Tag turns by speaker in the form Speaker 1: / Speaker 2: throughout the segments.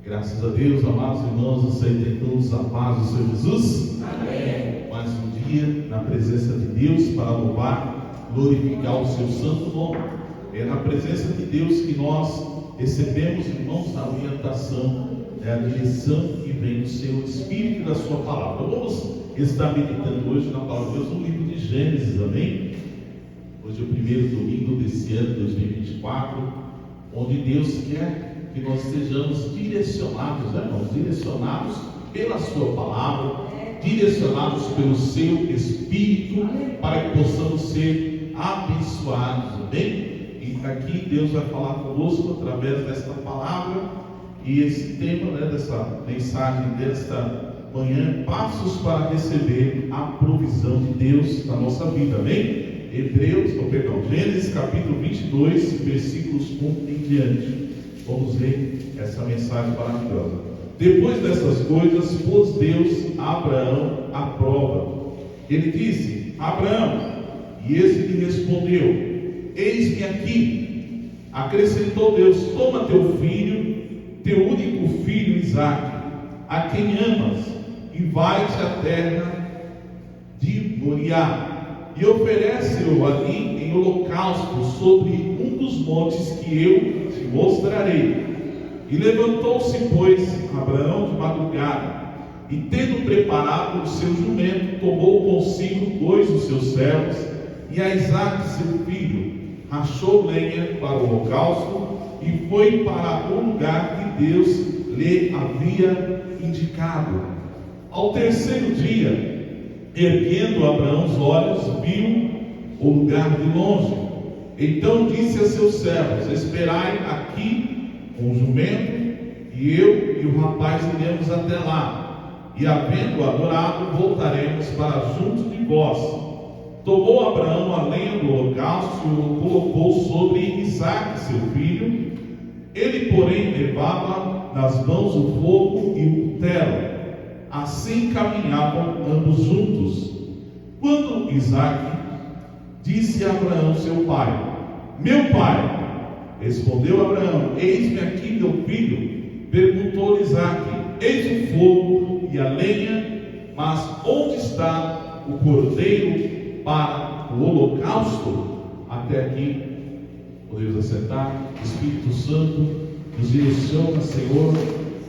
Speaker 1: Graças a Deus, amados irmãos, aceitem todos a paz do Senhor Jesus.
Speaker 2: Amém.
Speaker 1: Mais um dia na presença de Deus para louvar, glorificar o seu santo nome. É na presença de Deus que nós recebemos, irmãos, a orientação, a direção que vem do seu Espírito e da sua palavra. Vamos estar meditando hoje na palavra de Deus no livro de Gênesis, amém? Hoje é o primeiro domingo desse ano 2024, onde Deus quer que nós estejamos direcionados, irmãos, direcionados pela sua palavra, direcionados pelo seu Espírito, para que possamos ser abençoados, amém? E aqui Deus vai falar conosco através desta palavra e esse tema, dessa mensagem desta manhã, passos para receber a provisão de Deus na nossa vida, amém? Gênesis capítulo 22, versículos 1 em diante. Vamos ler essa mensagem maravilhosa. Depois dessas coisas, pôs Deus a Abraão à prova. Ele disse: Abraão, e esse lhe respondeu: Eis-me aqui. Acrescentou Deus: Toma teu filho, teu único filho Isaque, a quem amas, e vai-te à terra de Moriá, e oferece-o ali em holocausto sobre um dos montes que eu te mostrarei. E levantou-se, pois, Abraão de madrugada, e tendo preparado o seu jumento, tomou consigo dois dos seus servos e a Isaque seu filho, rachou lenha para o holocausto e foi para o lugar que Deus lhe havia indicado. Ao terceiro dia, erguendo Abraão os olhos, viu o lugar de longe. Então disse a seus servos: Esperai aqui com o jumento, e eu e o rapaz iremos até lá, e havendo adorado, voltaremos para junto de vós. Tomou Abraão a lenha do holocausto e o colocou sobre Isaque seu filho. Ele, porém, levava nas mãos o fogo e o cutelo. Assim caminhavam ambos juntos. Quando Isaque disse a Abraão seu pai: Meu pai. Respondeu Abraão: Eis-me aqui, meu filho. Perguntou Isaque: Eis o fogo e a lenha, mas onde está o cordeiro para o holocausto? Até aqui podemos assentar. Espírito Santo, nos direciona, Senhor,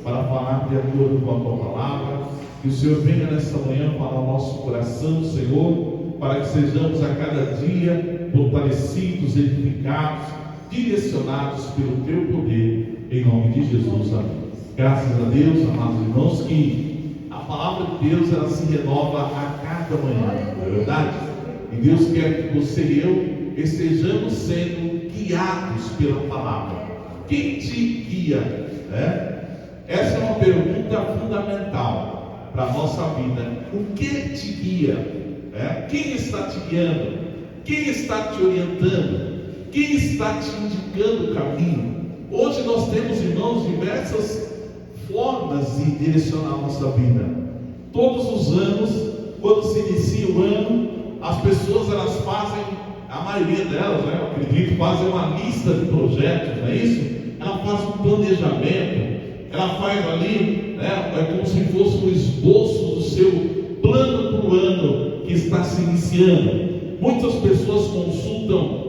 Speaker 1: para falar de acordo com a tua palavra. Que o Senhor venha nesta manhã para o nosso coração, Senhor, para que sejamos a cada dia fortalecidos, edificados, direcionados pelo teu poder, em nome de Jesus, amém. Graças a Deus, amados irmãos, que a palavra de Deus, ela se renova a cada manhã, não é verdade? E Deus quer que você e eu estejamos sendo guiados pela palavra. Quem te guia? Essa é uma pergunta fundamental para a nossa vida. O que te guia? Quem está te guiando? Quem está te orientando? Quem está te indicando o caminho? Hoje nós temos, irmãos, diversas formas de direcionar a nossa vida. Todos os anos, quando se inicia o ano, as pessoas elas fazem, a maioria delas, eu acredito, fazem uma lista de projetos, não é isso? Ela faz um planejamento, ela faz ali, é como se fosse um esboço do seu plano para o ano que está se iniciando. Muitas pessoas consultam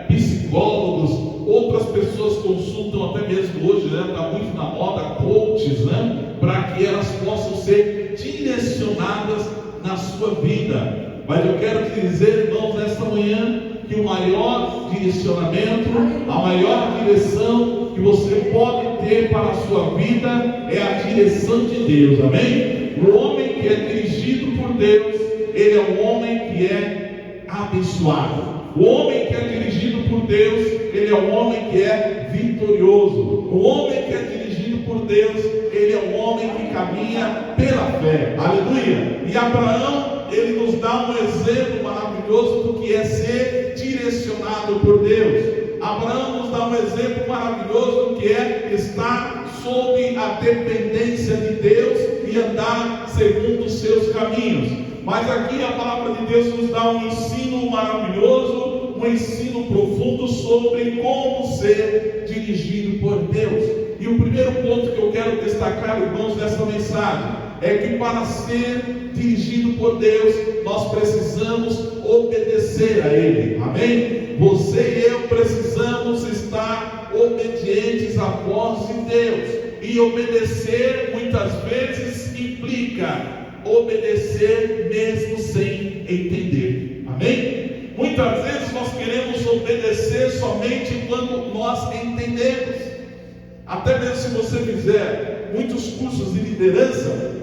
Speaker 1: psicólogos, outras pessoas consultam até mesmo hoje, está muito na moda, coaches, para que elas possam ser direcionadas na sua vida. Mas eu quero te dizer, irmãos, nesta manhã, que o maior direcionamento, a maior direção que você pode ter para a sua vida é a direção de Deus, amém? O homem que é dirigido por Deus, ele é um homem que é abençoado. O homem que é dirigido por Deus, ele é um homem que é vitorioso. O homem que é dirigido por Deus, ele é um homem que caminha pela fé. Aleluia! E Abraão, ele nos dá um exemplo maravilhoso do que é ser direcionado por Deus. Abraão nos dá um exemplo maravilhoso do que é estar sob a dependência de Deus e andar segundo os seus caminhos. Mas aqui a palavra de Deus nos dá um ensino maravilhoso, um ensino profundo sobre como ser dirigido por Deus. E o primeiro ponto que eu quero destacar, irmãos, dessa mensagem é que para ser dirigido por Deus, nós precisamos obedecer a Ele. Amém? Você e eu precisamos estar obedientes à voz de Deus. E obedecer muitas vezes implica obedecer mesmo sem entender. Amém? Muitas vezes nós queremos obedecer somente quando nós entendemos. Até mesmo se você fizer muitos cursos de liderança,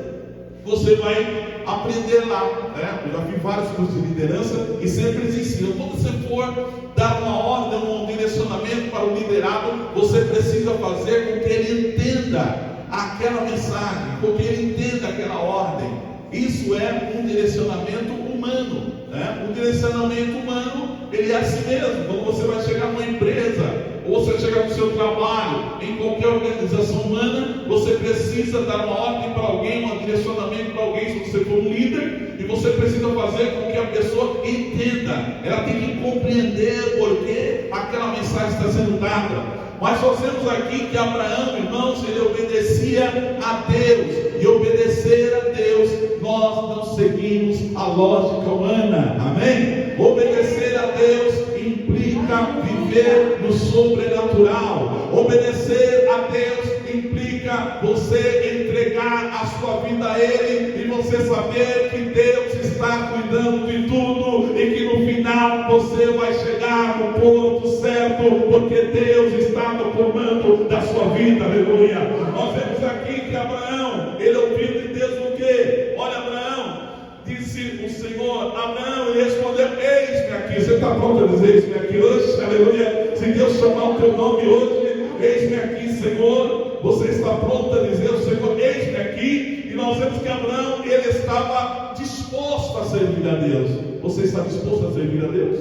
Speaker 1: você vai aprender lá, né? Eu já vi vários cursos de liderança e sempre eles ensinam. Quando você for dar uma ordem, um direcionamento para o liderado, você precisa fazer com que ele entenda aquela mensagem, com que ele entenda aquela ordem. Isso é um direcionamento humano, né? O direcionamento humano, ele é assim mesmo. Quando você vai chegar numa empresa, ou você chega no seu trabalho, em qualquer organização humana, você precisa dar uma ordem para alguém, um direcionamento para alguém, se você for um líder, e você precisa fazer com que a pessoa entenda, ela tem que compreender por que aquela mensagem está sendo dada. Mas nós vemos aqui que Abraão, irmãos, ele obedecia a Deus, e obedecer a Deus, nós não seguimos a lógica humana, amém? Obedecer a Deus implica viver no sobrenatural. Obedecer a Deus implica você entregar a sua vida a Ele e você saber que Deus está cuidando de tudo e que no final você vai chegar no ponto certo, porque Deus está no comando da sua vida. Aleluia. Nós vemos aqui que Abraão, ele ouviu de Deus o quê? Olha, Abraão, disse o Senhor, Abraão, ele respondeu: eis-me aqui. Você está pronto a dizer eis-me aqui hoje? Aleluia. Se Deus chamar o teu nome hoje, eis-me aqui, Senhor. Você está pronto a dizer ao Senhor: eis-me aqui. E nós vemos que Abraão, ele estava disposto a servir a Deus. Você está disposto a servir a Deus?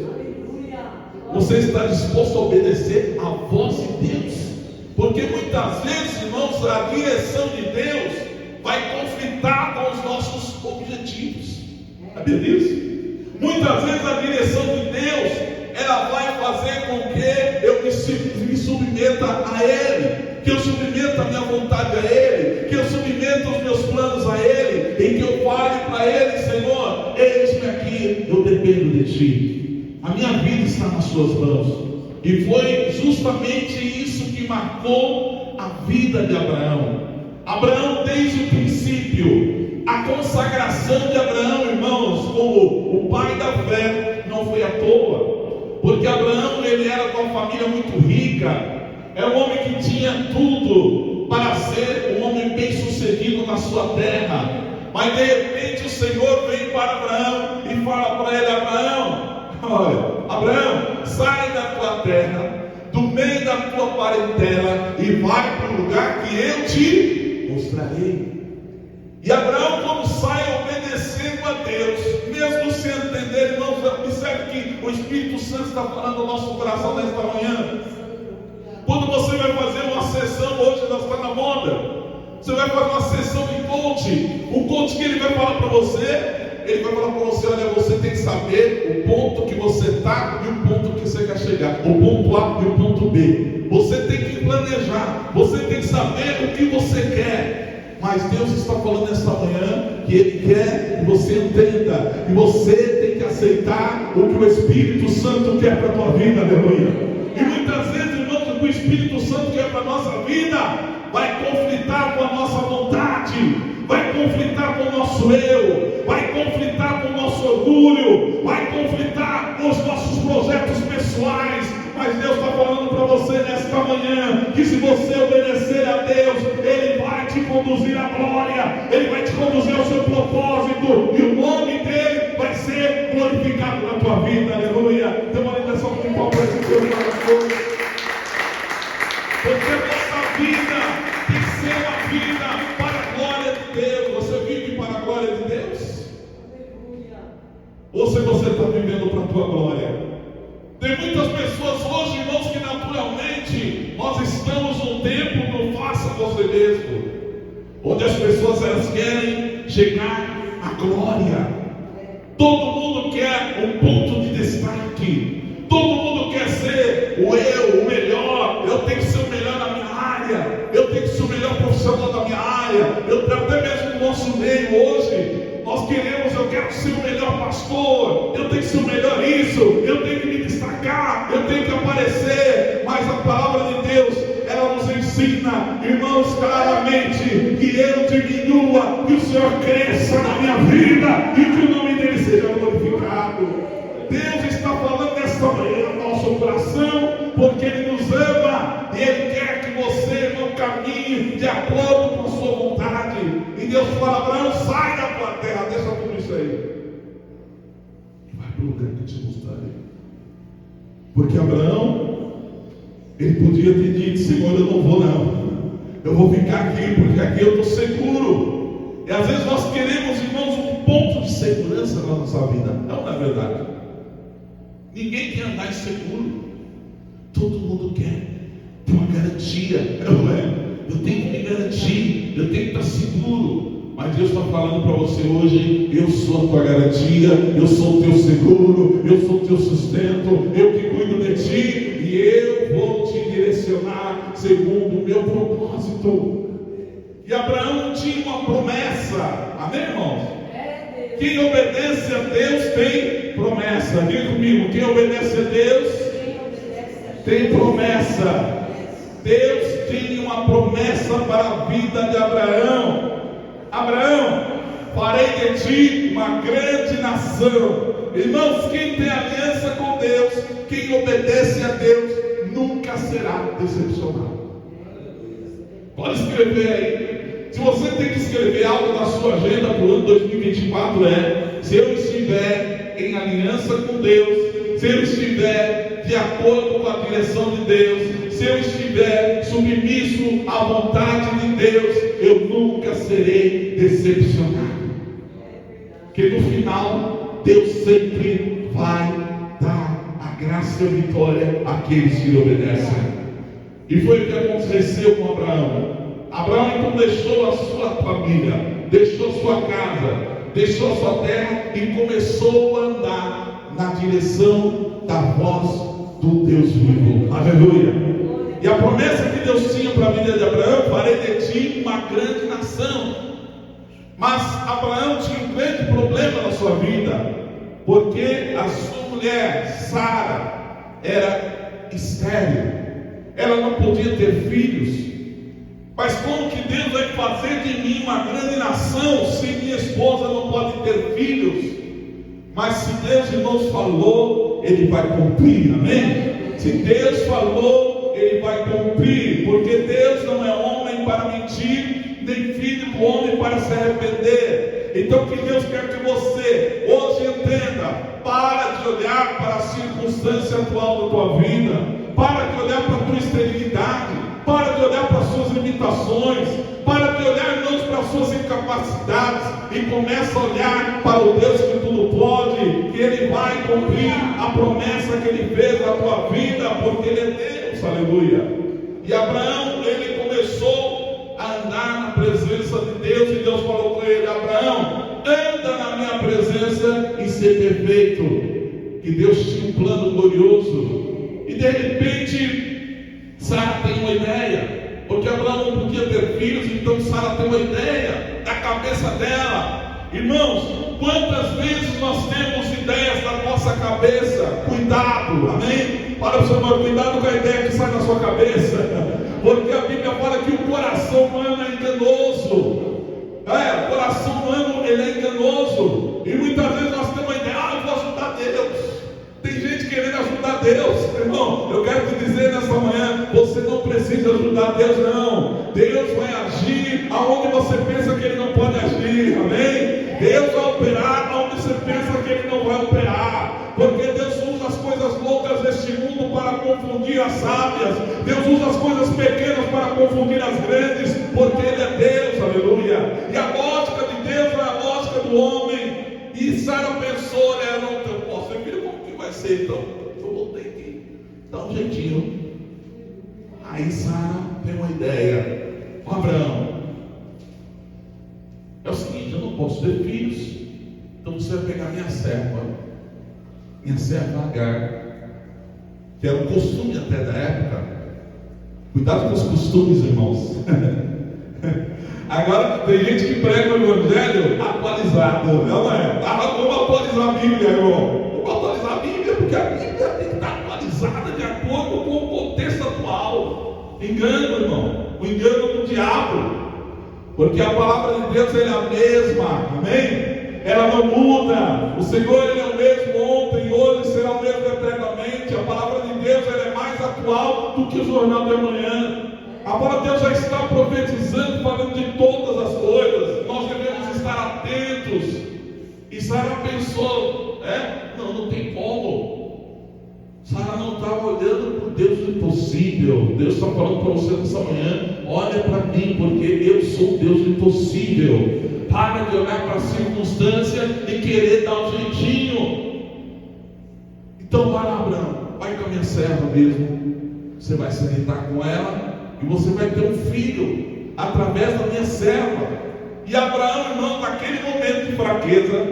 Speaker 1: Você está disposto a obedecer à voz de Deus? Porque muitas vezes, irmãos, a direção de Deus vai conflitar com os nossos objetivos. Sabia disso? Muitas vezes a direção de Deus, ela vai fazer com que eu me submeta a Ele, que eu submeta a minha vontade a Ele, que eu submeta os meus planos a Ele, e que eu fale para Ele: Senhor, eis-me aqui, eu dependo de Ti, a minha vida está nas Suas mãos. E foi justamente isso que marcou a vida de Abraão. Abraão, desde o princípio, a consagração de Abraão, irmãos, como o pai da fé, não foi à toa, porque Abraão, ele era de uma família muito rica, era um homem que tinha tudo para ser um homem bem sucedido na sua terra. Mas de repente o Senhor vem para Abraão e fala para ele: Abraão, olha, Abraão, sai da tua terra, do meio da tua parentela, e vai para o lugar que eu te mostrarei. E Abraão, como sai obedecendo a Deus, mesmo sem entender, irmãos, observe que o Espírito Santo está falando no nosso coração nesta manhã. Quando você vai fazer uma sessão, hoje nós estamos na moda, você vai fazer uma sessão de coaching, o coach que ele vai falar para você, ele vai falar para você: olha, você tem que saber o ponto que você está e o ponto que você quer chegar, o ponto A e o ponto B. Você tem que planejar, você tem que saber o que você quer. Mas Deus está falando nesta manhã que Ele quer que você entenda, e você tem que aceitar o que o Espírito Santo quer para a tua vida. Aleluia. E muitas vezes, irmãos, o que o Espírito Santo quer para a nossa vida vai conflitar com a nossa vontade, vai conflitar com o nosso eu, vai conflitar com o nosso orgulho, vai conflitar com os nossos projetos pessoais. Mas Deus está falando para você nesta manhã que se você obedecer a Deus, Ele vai te conduzir à glória, Ele vai te conduzir ao seu propósito, e o nome dEle vai ser glorificado na tua vida. Aleluia. Tem uma ligação de pau para esse Deus maravilhoso. Porque a nossa vida tem que ser uma vida para a glória de Deus. Você vive para a glória de Deus? Ou se você está vivendo para a tua glória? Tem muitas pessoas hoje, irmãos, que naturalmente nós estamos num tempo do faça você mesmo, onde as pessoas elas querem chegar à glória. Todo mundo quer um ponto de destaque, todo mundo quer ser o melhor. Eu tenho que ser o melhor na minha área, eu tenho que ser o melhor profissional da minha área. área, até mesmo no nosso meio hoje. Nós queremos, eu quero ser o melhor pastor, eu tenho que ser o melhor isso, eu tenho que me destacar, eu tenho que aparecer. Mas a palavra de Deus, ela nos ensina, irmãos, claramente, que eu diminua, que o Senhor cresça na minha vida e que o nome dele seja glorificado. Deus está falando nesta manhã no nosso coração, porque Ele nos ama e Ele quer que você não caminhe de acordo com a sua vontade. E Deus fala: Abraão, sai da tua terra, deixa tudo isso aí e vai para o lugar que eu te mostrarei. Porque Abraão, ele podia ter dito: Senhor, eu não vou não, eu vou ficar aqui, porque aqui eu estou seguro. E às vezes nós queremos, irmãos, um ponto de segurança na nossa vida. Não é verdade? Ninguém quer andar inseguro. Todo mundo quer ter uma garantia, não é? Eu tenho que me garantir, eu tenho que estar seguro. Mas Deus está falando para você hoje: eu sou a tua garantia, eu sou o teu seguro, eu sou o teu sustento, eu que cuido de ti, e eu vou te direcionar segundo o meu propósito. E Abraão tinha uma promessa, amém, irmãos? Quem obedece a Deus tem promessa. Diga comigo: quem obedece a Deus tem promessa. Deus tinha uma promessa para a vida de Abraão. Abraão, farei de ti uma grande nação. Irmãos, quem tem aliança com Deus, quem obedece a Deus, nunca será decepcionado. Pode escrever aí. Se você tem que escrever algo na sua agenda para o ano 2024, se eu estiver em aliança com Deus, se eu estiver de acordo com a direção de Deus, se eu estiver submisso à vontade de Deus, eu nunca serei decepcionado. Porque no final, Deus sempre vai dar a graça e a vitória àqueles que lhe obedecem. E foi o que aconteceu com Abraão. Abraão então deixou a sua família, deixou sua casa, deixou a sua terra e começou a andar na direção da voz do Deus vivo. Aleluia! E a promessa que Deus tinha para a vida de Abraão: farei de ti uma grande nação. Mas Abraão tinha um grande problema na sua vida, porque a sua mulher Sara era estéril, ela não podia ter filhos. Mas como que Deus vai fazer de mim uma grande nação se minha esposa não pode ter filhos? Mas se Deus, irmãos, falou, Ele vai cumprir, amém? Se Deus falou, Ele vai cumprir, porque Deus não é homem para mentir, nem filho do homem para se arrepender. Então o que Deus quer que você hoje entenda: para de olhar para a circunstância atual da tua vida, para de olhar para a tua esterilidade, para de olhar para as suas limitações, para de olhar, irmãos, para as suas incapacidades, e começa a olhar para o Deus que tudo pode, que Ele vai cumprir a promessa que Ele fez na tua vida, porque Ele é Deus, aleluia. E Abraão, ele começou a andar na presença de Deus, e Deus falou com ele: Abraão, anda na minha presença e ser perfeito. Que Deus tinha um plano glorioso, e de repente Sara tem uma ideia, porque Abraão não podia ter filhos, então Sara tem uma ideia da cabeça dela. Irmãos, quantas vezes nós temos ideias na nossa cabeça? Cuidado, amém? Para o Senhor, cuidado com a ideia que sai da sua cabeça, porque a Bíblia fala que o coração humano é enganoso. O coração humano, ele é enganoso, e muitas vezes nós temos uma ideia: eu vou ajudar Deus. Tem gente querendo ajudar Deus. Irmão, eu quero te dizer nessa manhã: você não precisa ajudar Deus, não. Deus vai agir aonde você pensa que Ele não pode agir, amém? Deus vai operar aonde você pensa que Ele não vai operar, porque Deus usa as coisas loucas deste mundo para confundir as sábias. Deus usa as coisas pequenas para confundir as grandes, porque Ele é Deus, aleluia. E a lógica de Deus é a lógica do homem. E Sara pensou: eu não posso ter filho, como que vai ser? Então eu vou ter que dar um jeitinho. Aí Sara tem uma ideia com Abraão: é o seguinte, eu não posso ter filhos, então você vai pegar minha serva Agar, que era um costume até da época. Cuidado com os costumes, irmãos. Agora, tem gente que prega o evangelho atualizado, não é? Vamos atualizar a Bíblia, irmão. Vamos atualizar a Bíblia, porque a Bíblia tem que estar atualizada de acordo com o contexto atual. Engano, irmão. O engano do diabo. Porque a palavra de Deus é a mesma, amém? Ela não muda. O Senhor, Ele é o mesmo ontem, hoje, será o mesmo eternamente. A palavra de Deus, ela é mais atual do que o jornal de amanhã. A palavra de Deus já está profetizando, falando de todas as coisas. Nós devemos estar atentos. E Sara pensou, não tem como. Sara não estava olhando para o Deus do impossível. Deus está falando para você nessa manhã: olha para mim, porque eu sou o Deus do impossível. Para de olhar para a circunstância e querer dar um jeitinho. Então vai lá, Abraão, vai com a minha serva mesmo. Você vai se deitar com ela e você vai ter um filho através da minha serva. E Abraão, irmão, naquele momento de fraqueza,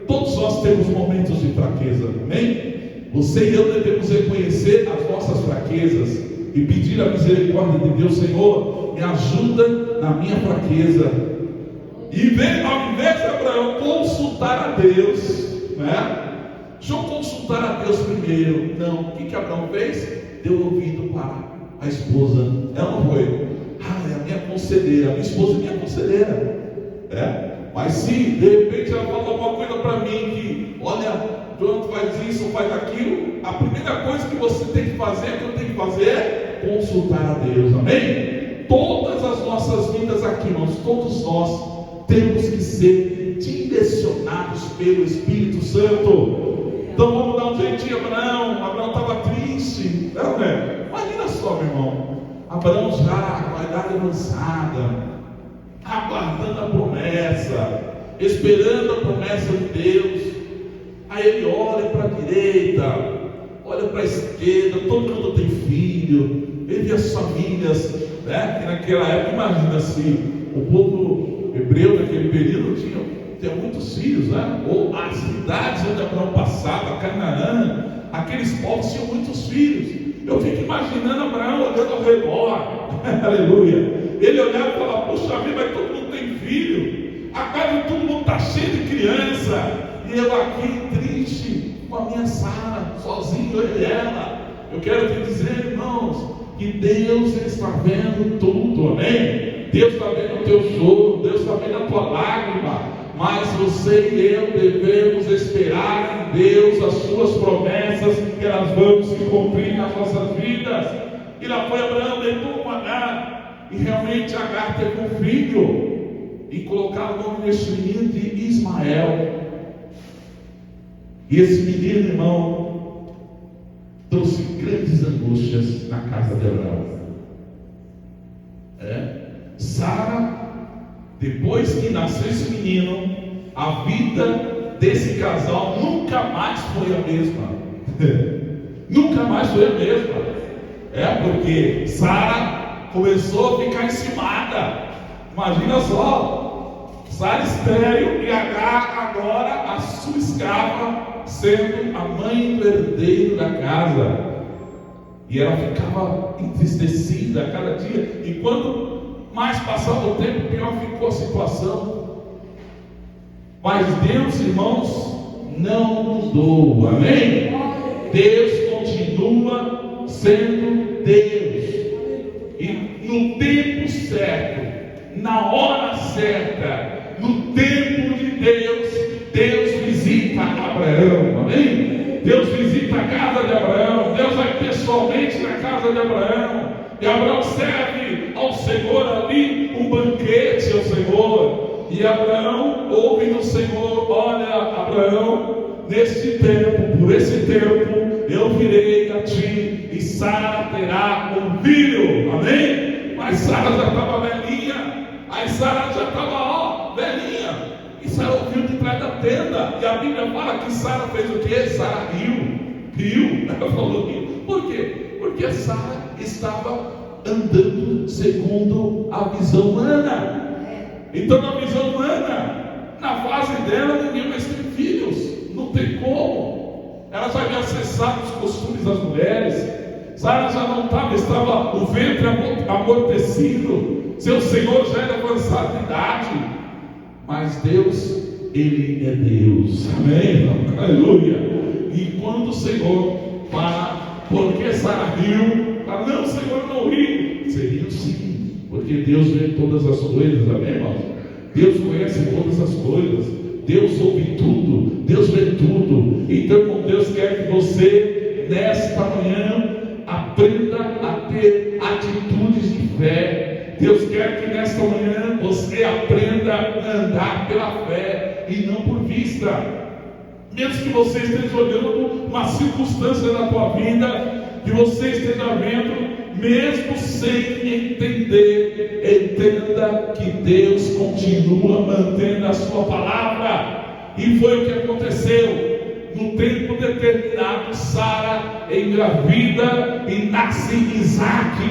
Speaker 1: todos nós temos momentos de fraqueza, amém? Você e eu devemos reconhecer as nossas fraquezas e pedir a misericórdia de Deus. Senhor, me ajuda na minha fraqueza. E ao invés de Abraão consultar a Deus, deixa eu consultar a Deus primeiro. Não, o que Abraão fez? Deu ouvido para a esposa. Ela não foi: é a minha conselheira, a minha esposa é minha conselheira. Mas se de repente ela fala alguma coisa para mim que, olha, Jonathan faz isso ou faz aquilo, a primeira coisa que você tem que fazer, que eu tenho que fazer, é consultar a Deus, amém? Todas as nossas vidas aqui, irmãos, todos nós temos que ser direcionados pelo Espírito Santo. Então vamos dar um jeitinho. Abraão estava triste, não é? Imagina só, meu irmão, Abraão já com a idade avançada, aguardando a promessa, esperando a promessa de Deus. Aí ele olha para a direita, olha para a esquerda, todo mundo tem filho. Ele vê as famílias, que naquela época, imagina assim, o povo hebreu naquele período tinha muitos filhos, ou as cidades onde Abraão passava, Canaã, aqueles povos tinham muitos filhos. Eu fico imaginando Abraão olhando ao redor, aleluia. Ele olhava e falava: puxa vida, mas todo mundo tem filho, a casa de todo mundo está cheio de criança, e eu aqui triste com a minha Sara, sozinho, eu e ela. Eu quero te dizer, irmãos, que Deus está vendo tudo, amém? Deus está vendo o teu choro, Deus está vendo a tua lágrima, mas você e eu devemos esperar em Deus as suas promessas, que elas vão se cumprir nas nossas vidas. E lá foi Abraão, deitou com Agar, e realmente Agar teve um filho, e colocaram o nome desse menino de Ismael. E esse menino, irmão, trouxe grandes angústias na casa de Abraão. Sara, depois que nasceu esse menino, a vida desse casal nunca mais foi a mesma. Nunca mais foi a mesma. Porque Sara começou a ficar enciumada. Imagina só, Sara estéril e Agar agora a sua escrava, sendo a mãe do herdeiro da casa. E ela ficava entristecida a cada dia. E quando mais passava o tempo, pior ficou a situação. Mas Deus, irmãos, não mudou, amém? Deus continua sendo Deus. E no tempo certo, na hora certa, no tempo de Deus, Deus visita Abraão, amém? Deus visita a casa de Abraão. Deus vai pessoalmente na casa de Abraão. E Abraão serve ao Senhor ali um banquete ao Senhor. E Abraão ouve no Senhor: olha, Abraão, neste tempo, por esse tempo, eu virei a ti, e Sara terá um filho, amém? Mas Sara já estava velhinha. Aí Sara já estava, velhinha. E Sara ouviu de trás da tenda. E a Bíblia fala que Sara fez o quê? Sara riu. Ela falou riu. Por quê? Porque Sara estava andando segundo a visão humana. Então, na visão humana, na fase dela, ninguém mais tem filhos. Não tem como. Ela já havia acessado os costumes das mulheres. Sara já não estava o ventre amortecido, seu Senhor já era avançado de idade, mas Deus, Ele é Deus, amém? Aleluia. E quando o Senhor fala, porque Sara riu, fala, não, Senhor, não ri, seria sim, porque Deus vê todas as coisas, amém, irmãos? Deus conhece todas as coisas, Deus ouve tudo, Deus vê tudo. Então, irmão, Deus quer que você, nesta manhã, aprenda a ter atitudes de fé. Deus quer que nesta manhã você aprenda a andar pela fé e não por vista. Mesmo que você esteja olhando uma circunstância da tua vida, que você esteja vendo, mesmo sem entender, entenda que Deus continua mantendo a sua palavra. E foi o que aconteceu. No tempo determinado, Sara engravida e nasce Isaac,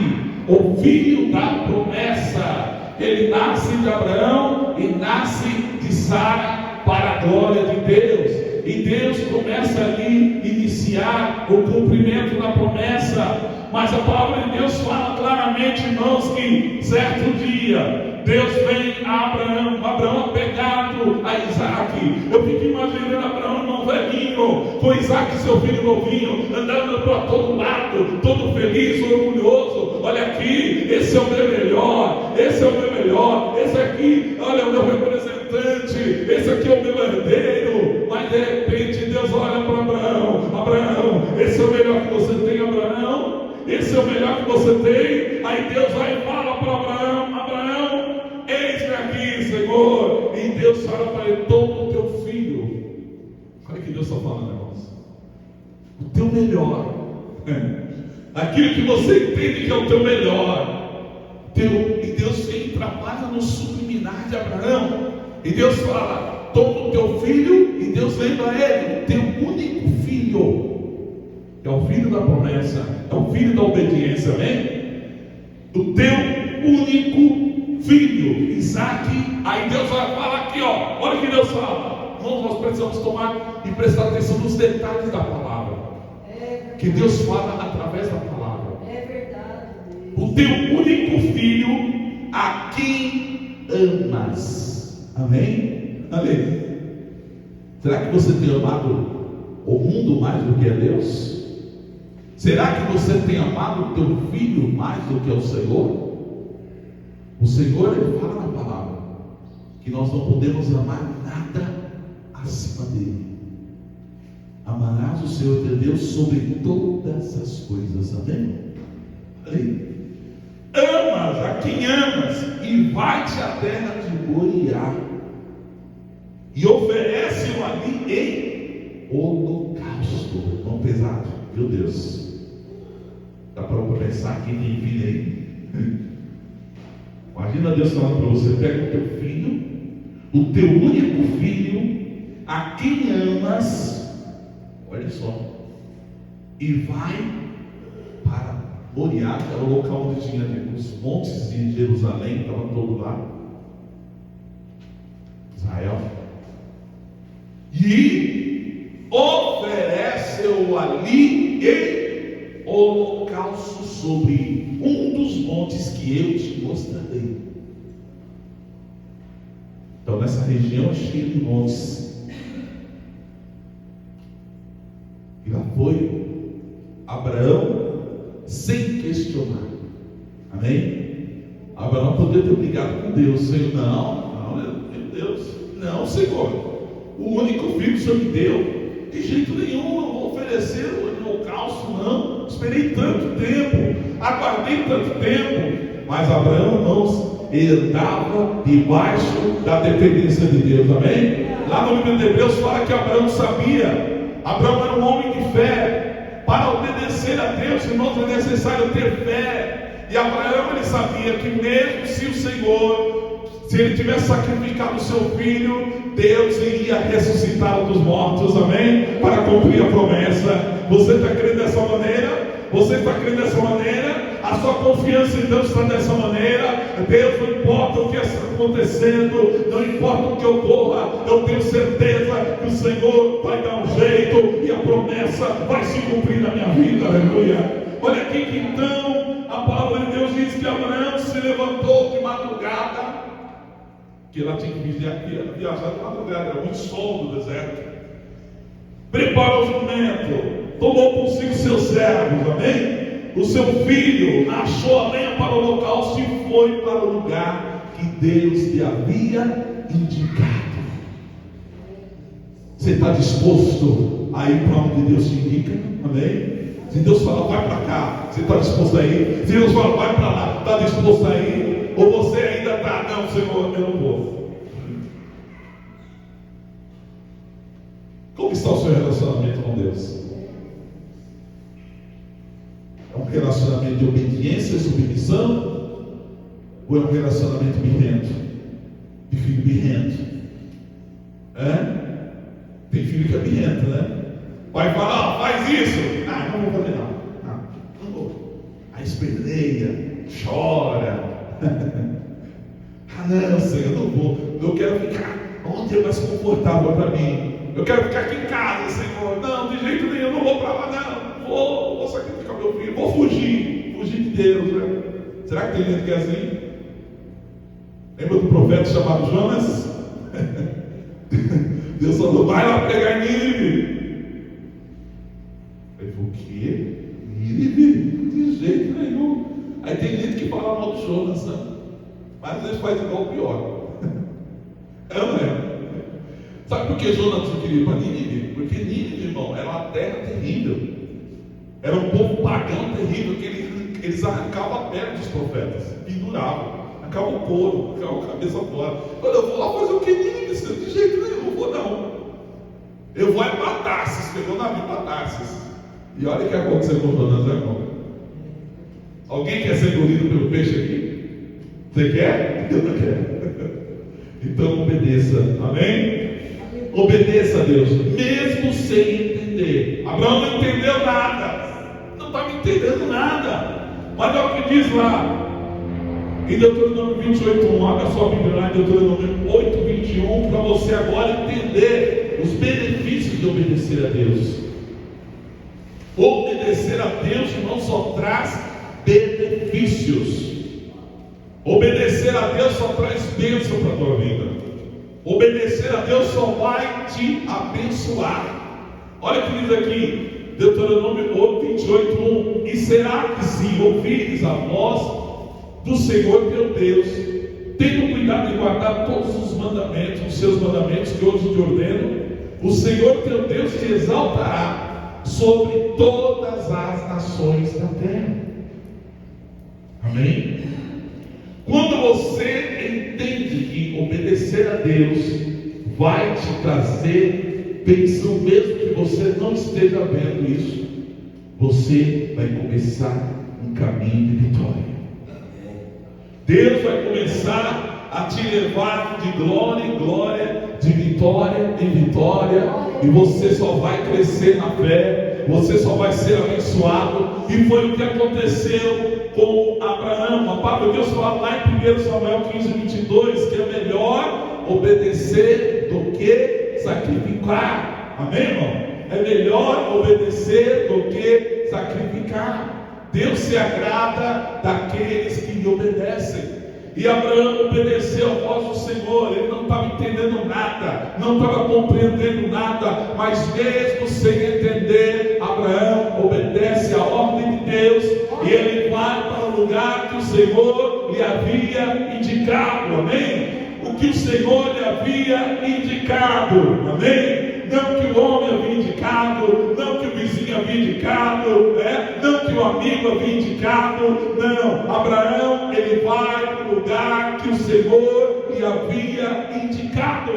Speaker 1: o filho da promessa. Ele nasce de Abraão e nasce de Sara para a glória de Deus. E Deus começa ali a iniciar o cumprimento da promessa. Mas a palavra de Deus fala claramente, irmãos, que certo dia Deus vem a Abraão apegado a Isaac. Eu fico imaginando Abraão, irmão velhinho, com Isaac, seu filho novinho, andando para todo lado, todo feliz, orgulhoso. Olha aqui, esse é o meu melhor, esse é o meu melhor, esse aqui, olha, é o meu representante, esse aqui é o meu herdeiro. Mas de repente Deus olha para Abraão, esse é o melhor que você tem, Abraão. Esse é o melhor que você tem. Aí Deus vai e fala para Abraão, eis-me aqui, Senhor. E Deus fala para ele, toma o teu filho. Olha o que Deus está falando, irmãos. O teu melhor, aquilo que você entende que é o teu melhor. E Deus trabalha no subliminar de Abraão. E Deus fala, toma o teu filho. E Deus lembra ele, o teu único filho. É o filho da promessa, é o filho da obediência, amém? O teu único filho, Isaac. Aí Deus vai falar aqui, ó, olha o que Deus fala. Irmãos, nós precisamos tomar e prestar atenção nos detalhes da palavra. Que Deus fala através da palavra.
Speaker 2: É verdade.
Speaker 1: O teu único filho, a quem amas. Amém? Amém. Será que você tem amado o mundo mais do que a Deus? Será que você tem amado o teu filho mais do que o Senhor? O Senhor, Ele fala na palavra que nós não podemos amar nada acima dele. Amarás o Senhor teu Deus sobre todas as coisas, amém? Amém. Amas a quem amas e vai-te à terra de Moriá e oferece-o ali em holocausto. Tão pesado, meu Deus. Dá para pensar que tem filho aí? Imagina Deus falando para você, pega o teu filho, o teu único filho, a quem amas, olha só, e vai para Moriá, que era o local onde tinha os montes de Jerusalém, estavam todos lá, Israel, e oferece-o ali em holocausto sobre um dos montes que eu te mostrarei. Então nessa região é cheia de montes. E lá foi Abraão sem questionar. Amém? Abraão poderia ter brigado com Deus. Senhor, não, meu Deus, não, Senhor. O único filho que o Senhor me deu, de jeito nenhum, não vou oferecer o holocausto, não. Esperei tanto tempo, aguardei tanto tempo. Mas Abraão, irmãos, ele andava debaixo da dependência de Deus, amém? Lá no livro de Hebreus fala que Abraão sabia. Abraão era um homem de fé. Para obedecer a Deus, irmãos, é necessário ter fé. E Abraão, ele sabia que mesmo se o Senhor, se ele tivesse sacrificado o seu filho, Deus iria ressuscitá-lo dos mortos, amém? Para cumprir a promessa. Você está crendo dessa maneira? Você está crendo dessa maneira? A sua confiança em Deus está dessa maneira? Deus, não importa o que está acontecendo, não importa o que ocorra, eu tenho certeza que o Senhor vai dar um jeito e a promessa vai se cumprir na minha vida, aleluia. Olha aqui que então a palavra de Deus diz que Abraão se levantou de madrugada, que ela tinha que viajar de madrugada, era muito sol no deserto. Preparou o jumento, tomou consigo seus servos, amém? O seu filho achou a lenha para o holocausto e foi para o lugar que Deus lhe havia indicado. Você está disposto a ir para onde Deus te indica? Amém? Se Deus fala, vai para cá, você está disposto a ir? Se Deus fala, vai para lá, está disposto a ir? Ou você ainda está, não, Senhor, eu não vou? Como está o seu relacionamento com Deus? É um relacionamento de obediência e submissão? Ou é um relacionamento birrento? De filho birrento? Tem filho que é birrento, né? Pai fala, faz isso. Não vou fazer não vou. Aí esperneia, chora. Não, Senhor, não vou. Eu quero ficar onde é mais confortável para mim. Eu quero ficar aqui em casa, Senhor. Não, de jeito nenhum, não vou para lá, não. Vou sacrificar meu filho. Vou fugir de Deus, né? Será que tem gente que é assim? Lembra do profeta chamado Jonas? Deus falou, vai lá pregar em Nínive. Ele falou, o quê? Nínive? De jeito nenhum. Aí tem gente que fala mal do Jonas, né? Mas às vezes faz igual o pior. É ou não é? Sabe por que Jonas não queria ir para Nínive? Porque Nínive, irmão, era uma terra terrível. Era um povo pagão terrível, que eles arrancavam a pele dos profetas, penduravam, arrancavam o couro, arrancavam a cabeça fora. Olha, eu vou lá fazer o que Nínive? De jeito nenhum, não vou não. Eu vou é para Tarsis, pegou o navio para Tarsis. E olha o que aconteceu com Jonas, irmão. Alguém quer ser engolido pelo peixe aqui? Você quer? Eu não quero. Então obedeça, amém? Obedeça a Deus, mesmo sem entender. Abraão não entendeu nada, não estava entendendo nada. Mas olha o que diz lá em Deuteronômio 28:1. Abra sua Bíblia lá em Deuteronômio 8:21, para você agora entender os benefícios de obedecer a Deus. Obedecer a Deus, irmão, só traz benefícios. Obedecer a Deus só traz bênção para a tua vida. Obedecer a Deus só vai te abençoar. Olha o que diz aqui, Deuteronômio 28:1. E será que se ouvires a voz do Senhor teu Deus, tendo cuidado de guardar todos os mandamentos, os seus mandamentos que hoje te ordeno, o Senhor teu Deus te exaltará sobre todas as nações da terra. Amém? Quando você entende que obedecer a Deus vai te trazer bênção, mesmo que você não esteja vendo isso, você vai começar um caminho de vitória. Deus vai começar a te levar de glória em glória, de vitória em vitória, e você só vai crescer na fé, você só vai ser abençoado. E foi o que aconteceu com Abraão. A palavra de Deus fala lá em 1 Samuel 15:22, que é melhor obedecer do que sacrificar. Amém, irmão? É melhor obedecer do que sacrificar. Deus se agrada daqueles que lhe obedecem. E Abraão obedeceu a voz do Senhor. Ele não estava entendendo nada, não estava compreendendo nada, mas mesmo sem entender, Abraão obedece a ordem de Deus, e ele vai para o lugar que o Senhor lhe havia indicado. Amém? O que o Senhor lhe havia indicado. Amém? Não que o homem havia indicado, não que o vizinho havia indicado, não que o amigo havia indicado. Não, Abraão, ele vai para o lugar que o Senhor lhe havia indicado.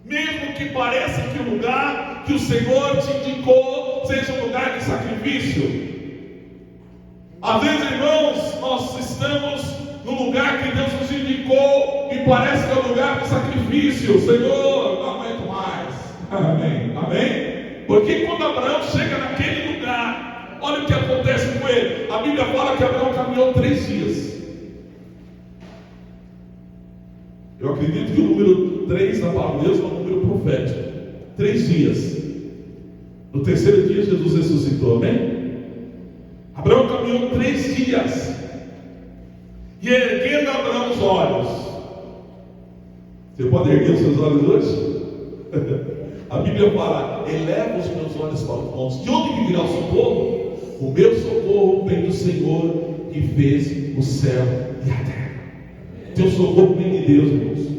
Speaker 1: Mesmo que pareça que o lugar que o Senhor te indicou seja um lugar de sacrifício. Às vezes, irmãos, nós estamos no lugar que Deus nos indicou e parece que é um lugar de sacrifício. Senhor, não aguento mais. Amém? Amém? Porque quando Abraão chega naquele lugar, olha o que acontece com ele. A Bíblia fala que Abraão caminhou 3 dias. Eu acredito que o número 3 da palavra de Deus é um número profético. 3 dias. No terceiro dia Jesus ressuscitou, amém? dormiu 3 dias. E erguendo Abraão os olhos. Você pode erguer os seus olhos hoje? A Bíblia fala: eleva os meus olhos para os montes. De onde me virá o socorro? O meu socorro vem do Senhor, que fez o céu e a terra. Teu socorro vem de Deus, irmãos.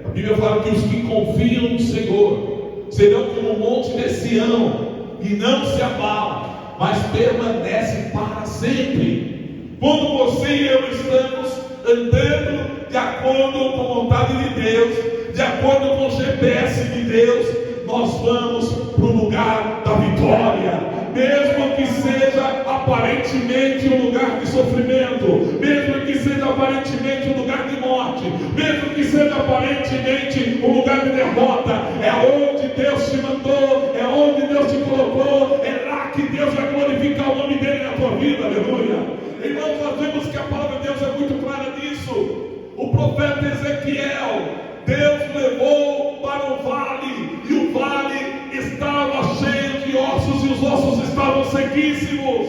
Speaker 1: A Bíblia fala que os que confiam no Senhor serão como o monte de Sião, e não se abalam, mas permanecem para sempre. Quando você e eu estamos andando de acordo com a vontade de Deus, de acordo com o GPS de Deus, nós vamos para o lugar da vitória. Mesmo que seja aparentemente um lugar de sofrimento, mesmo que seja aparentemente um lugar de morte, mesmo que seja aparentemente um lugar de derrota, é onde Deus te mandou, é onde Deus te colocou, é lá que Deus vai glorificar o nome dele na tua vida, aleluia. Irmãos, nós vemos que a palavra de Deus é muito clara nisso. O profeta Ezequiel, Deus levou para o vale, e o vale estava cheio de ossos, e os ossos estavam sequíssimos.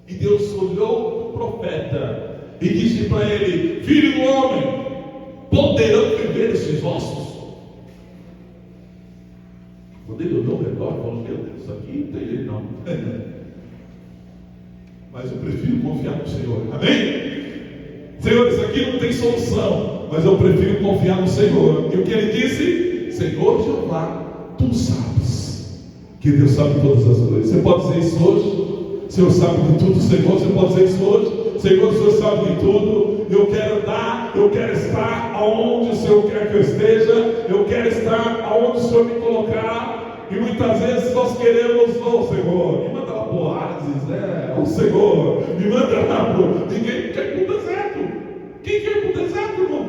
Speaker 1: E Deus olhou para o profeta e disse para ele: filho do homem, poderão viver esses ossos? Quando ele olhou ao redor, falou: meu Deus, isso aqui não tem jeito não. Mas eu prefiro confiar no Senhor. Amém? Senhor, isso aqui não tem solução, mas eu prefiro confiar no Senhor. E o que ele disse? Senhor Jeová, tu sabes que Deus sabe todas as coisas. Você pode dizer isso hoje? O Senhor sabe de tudo, Senhor. Você pode dizer isso hoje? Senhor, o Senhor sabe de tudo. Eu quero dar, eu quero estar aonde o Senhor quer que eu esteja. Eu quero estar aonde o Senhor me colocar. E muitas vezes nós queremos: oh Senhor, me manda lá para o oásis, o Senhor, me manda lá para o... Ninguém quer ir para o deserto. Quem quer ir para o deserto, irmão?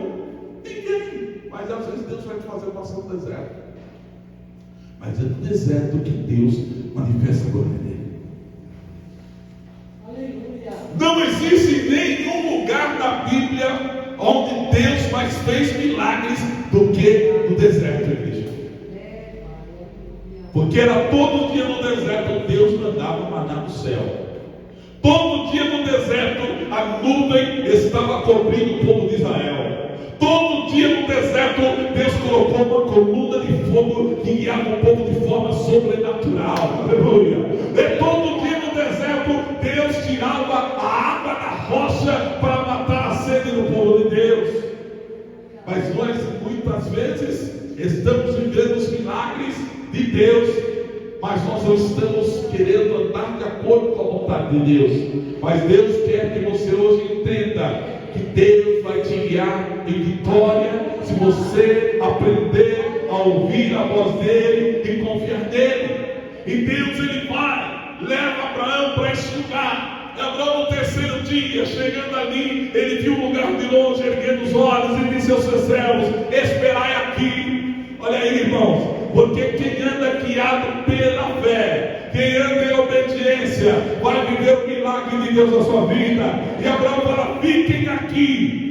Speaker 1: Ninguém. Mas às vezes Deus vai te fazer passar no deserto. Mas é no deserto que Deus manifesta a glória dele. Aleluia. Não existe nenhum lugar na Bíblia onde Deus mais fez milagres do que no deserto, igreja. Porque era todo dia no deserto Deus mandava maná do céu. Todo dia no deserto a nuvem estava cobrindo o povo de Israel. Todo dia no deserto Deus colocou uma coluna de fogo que guiava o povo de forma sobrenatural. Aleluia. E todo dia no deserto Deus tirava a água da rocha para matar a sede do povo de Deus. Mas nós muitas vezes estamos vivendo os milagres de Deus, mas nós não estamos querendo andar de acordo com a vontade de Deus. Mas Deus quer que você hoje entenda que Deus vai te guiar em vitória se você aprender a ouvir a voz dele e confiar nele. E Deus, ele vai, leva Abraão para esse lugar. Abraão, no terceiro dia, chegando ali, ele viu um lugar de longe, erguendo os olhos e disse aos seus servos: esperai aqui. Olha aí, irmãos, porque quem anda guiado pela fé, quem anda em obediência, vai viver o milagre de Deus na sua vida. E Abraão fala: fiquem aqui.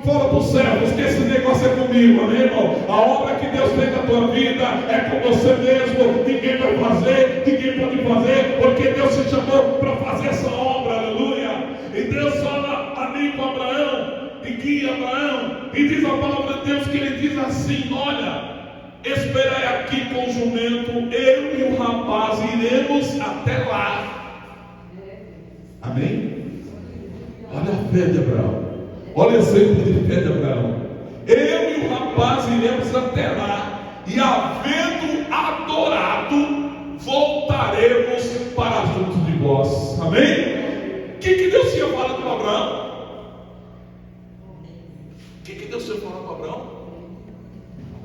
Speaker 1: Fala para os servos que esse negócio é comigo, amém, irmão? A obra que Deus tem na tua vida é com você mesmo. Ninguém vai fazer, ninguém pode fazer, porque Deus te chamou para fazer essa obra, aleluia. E Deus fala ali com Abraão, e guia Abraão, e diz a palavra de Deus que ele diz assim: olha, esperai aqui com o jumento, eu e o rapaz iremos até lá. Amém? Olha a fé de Abraão. Olha o exemplo de fé de Abraão. Eu e o rapaz iremos até lá, e havendo adorado, voltaremos para junto de vós. Amém? O que Deus tinha falado para Abraão? O que Deus tinha falado para Abraão?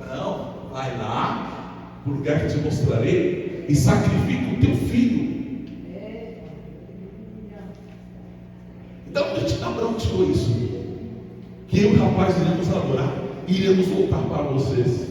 Speaker 1: Abraão, vai lá, para o lugar que eu te mostrarei, e sacrifica o teu filho. Então, onde Abraão tirou isso? Que eu e o rapaz iremos adorar, e iremos voltar para vocês.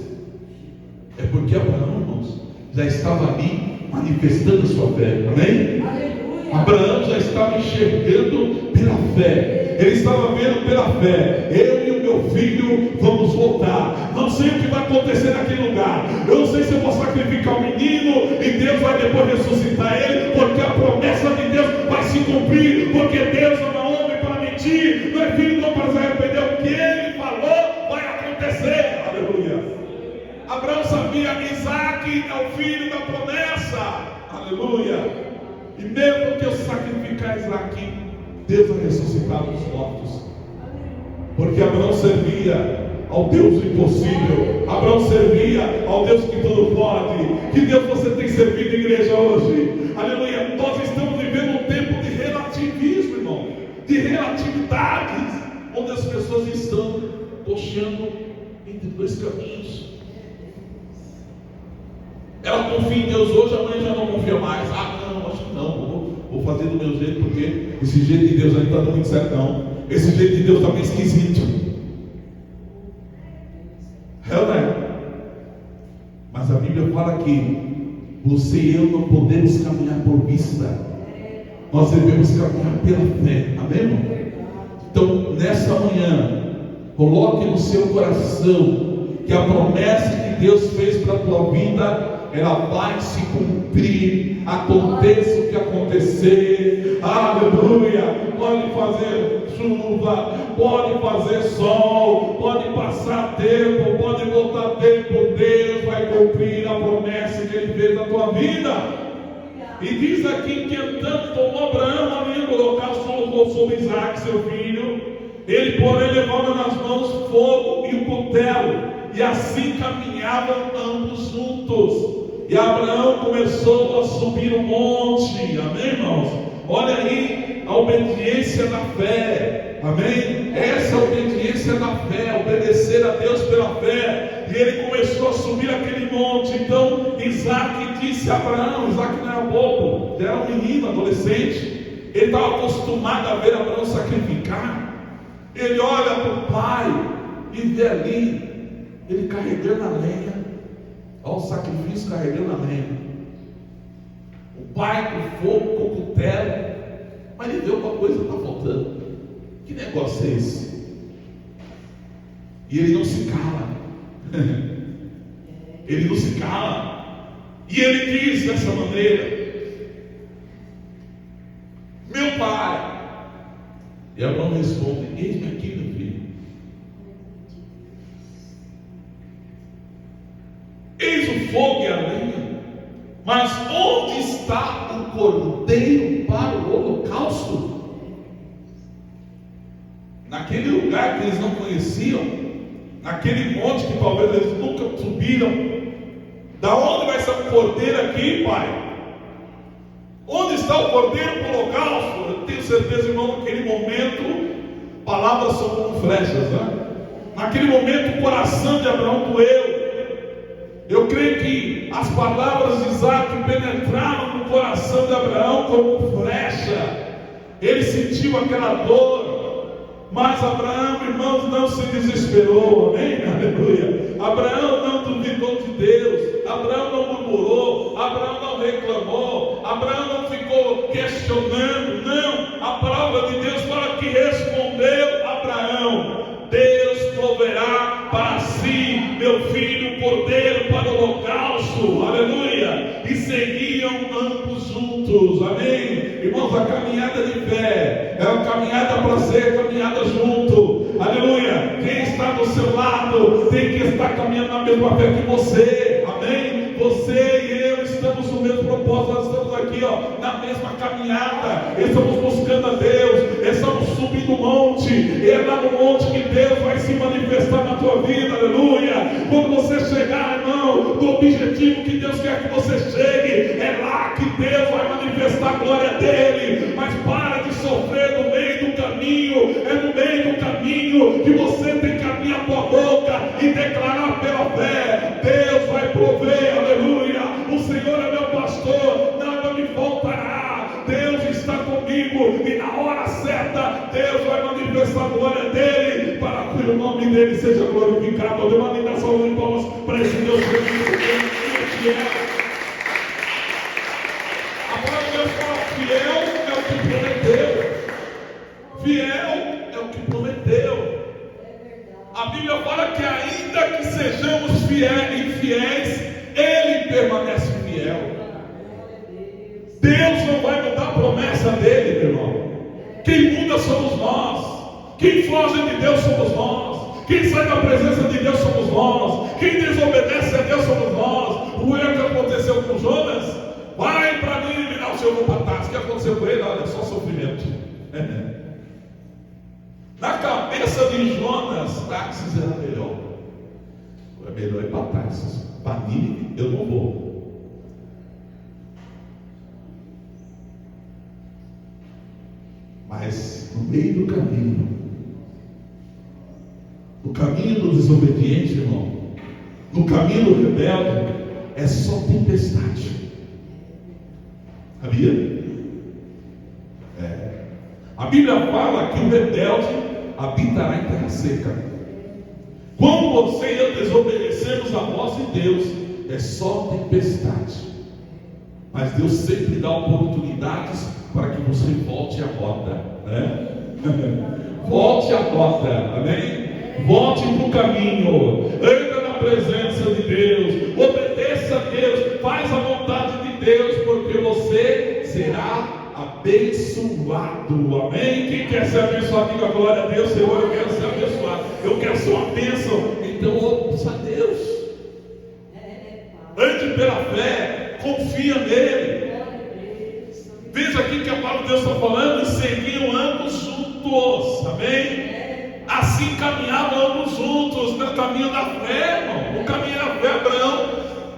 Speaker 1: É porque Abraão, irmãos, já estava ali manifestando a sua fé. Amém? Aleluia. Abraão já estava enxergando pela fé. Ele estava vendo pela fé: eu e o meu filho vamos voltar. Não sei o que vai acontecer naquele lugar. Eu não sei se eu vou sacrificar o menino e Deus vai depois ressuscitar ele, porque a promessa de cumprir, porque Deus não é homem para mentir, não é filho não para se arrepender. O que Ele falou vai acontecer. Aleluia. Abraão sabia que Isaac é o filho da promessa. Aleluia. E mesmo que eu sacrificar Isaac, Deus vai ressuscitar os mortos. Porque Abraão servia ao Deus impossível. Abraão servia ao Deus que tudo pode. Que Deus você tem servido, igreja, hoje? Aleluia. Nós estamos vivendo um tempo de relativismo, irmão, de relatividades, onde as pessoas estão cocheando entre dois caminhos. Ela confia em Deus hoje, amanhã já não confia mais. Não, acho que não, vou fazer do meu jeito, porque esse jeito de Deus aí não está dando muito certo, não. Esse jeito de Deus está meio esquisito. Mas a Bíblia fala que você e eu não podemos caminhar por vista, nós devemos caminhar pela fé. Amém, irmão? Então, nessa manhã, coloque no seu coração que a promessa que Deus fez para a tua vida, ela vai se cumprir, aconteça o que acontecer. Aleluia. Pode fazer chuva, pode fazer sol, pode passar tempo, pode voltar tempo, Deus vai cumprir a promessa que Ele fez na tua vida. E diz aqui que então tomou Abraão ali no local, colocou sobre Isaac, seu filho. Ele, porém, levava nas mãos fogo e o cutelo, e assim caminhavam ambos juntos. E Abraão começou a subir o monte. Amém, irmãos? Olha aí a obediência da fé. Amém? Essa é a obediência da fé, obedecer a Deus pela fé. E ele começou a subir aquele monte. Então Isaac disse a Abraão, Isaac não era bobo, era um menino, adolescente. Ele estava acostumado a ver Abraão sacrificar. Ele olha para o pai e vê ali ele carregando a lenha. Olha o sacrifício carregando a lenha. O pai com fogo, com o cutelo. Mas ele vê uma coisa que está faltando. Que negócio é esse? E ele não se cala. Ele não se cala. E ele diz dessa maneira: meu pai. E Abraão responde: eis-me aqui, meu filho. Eis o fogo e a lenha, mas onde está o cordeiro para o holocausto? Naquele lugar que eles não conheciam, naquele monte que talvez eles nunca subiram, da onde vai ser o cordeiro aqui, pai? Onde está o cordeiro para o holocausto? Eu tenho certeza, irmão, naquele momento, palavras são como flechas, né? Naquele momento o coração de Abraão doeu. Eu creio que as palavras de Isaac penetraram no coração de Abraão como flecha. Ele sentiu aquela dor, mas Abraão, irmãos, não se desesperou. Amém? Aleluia. Abraão não duvidou de Deus. Abraão não murmurou. Abraão não reclamou. Abraão não ficou questionando. Não, a palavra de Deus fala que respondeu Abraão: Deus proverá para si, meu filho, cordeiro para o holocausto. Aleluia. E seguiam ambos juntos. Amém. Irmãos, a caminhada de fé é uma caminhada para ser caminhada junto. Aleluia. Quem está do seu lado tem que estar caminhando na mesma fé que você. Amém. Você e eu estamos no mesmo propósito. Nós estamos aqui, na mesma caminhada. Estamos buscando a Deus. Estamos subindo o monte. E é lá no monte que Deus vai se manifestar na tua vida. Aleluia. Quando você chegar, irmão, do objetivo que Deus quer que você chegue, é lá que Deus vai manifestar a glória dele. Mas para de sofrer no meio do caminho. É no meio do caminho que você tem que abrir a tua boca e declarar pela fé: Deus vai prover. Aleluia. O Senhor é meu pastor, nada me faltará. Deus está comigo e na hora certa Deus vai manifestar a glória dele, para que o nome dele seja glorificado. Dê uma linda salva de palmas para esse Deus fiel. A palavra de Deus fala: fiel é o que prometeu. Fiel é o que prometeu. A Bíblia fala que ainda que sejamos infiéis, Ele permanece fiel. Deus não vai mudar a promessa dele, meu irmão. Quem muda somos nós. Quem foge de Deus somos nós. Quem sai da presença de Deus somos nós. Quem desobedece a Deus somos nós. O erro que aconteceu com Jonas, vai para mim e me dá o seu patatás. O que aconteceu com ele? Olha, é só sofrimento. Na cabeça de Jonas, táxis era melhor. É melhor ir para táxis. Para Nínive eu não vou. Mas no meio do caminho, no caminho do desobediente, irmão, no caminho do rebelde, é só tempestade. Sabia? A Bíblia fala que o rebelde habitará em terra seca. Quando você e eu desobedecemos a voz de Deus, é só tempestade. Mas Deus sempre dá oportunidades para que você volte à rota, né? Volte à rota, amém? Volte para o caminho, anda na presença de Deus, obedeça a Deus, faz a vontade de Deus, porque você será abençoado, amém? Quem quer ser abençoado, diga glória a Deus. Senhor, eu quero ser abençoado, eu quero ser uma bênção. Então ouça a Deus, ande pela fé, confia nele. Veja aqui que a palavra de Deus está falando, e seguiam ambos juntos, amém? Assim caminhavam ambos juntos no caminho da fé, irmão. O caminho da fé, Abraão,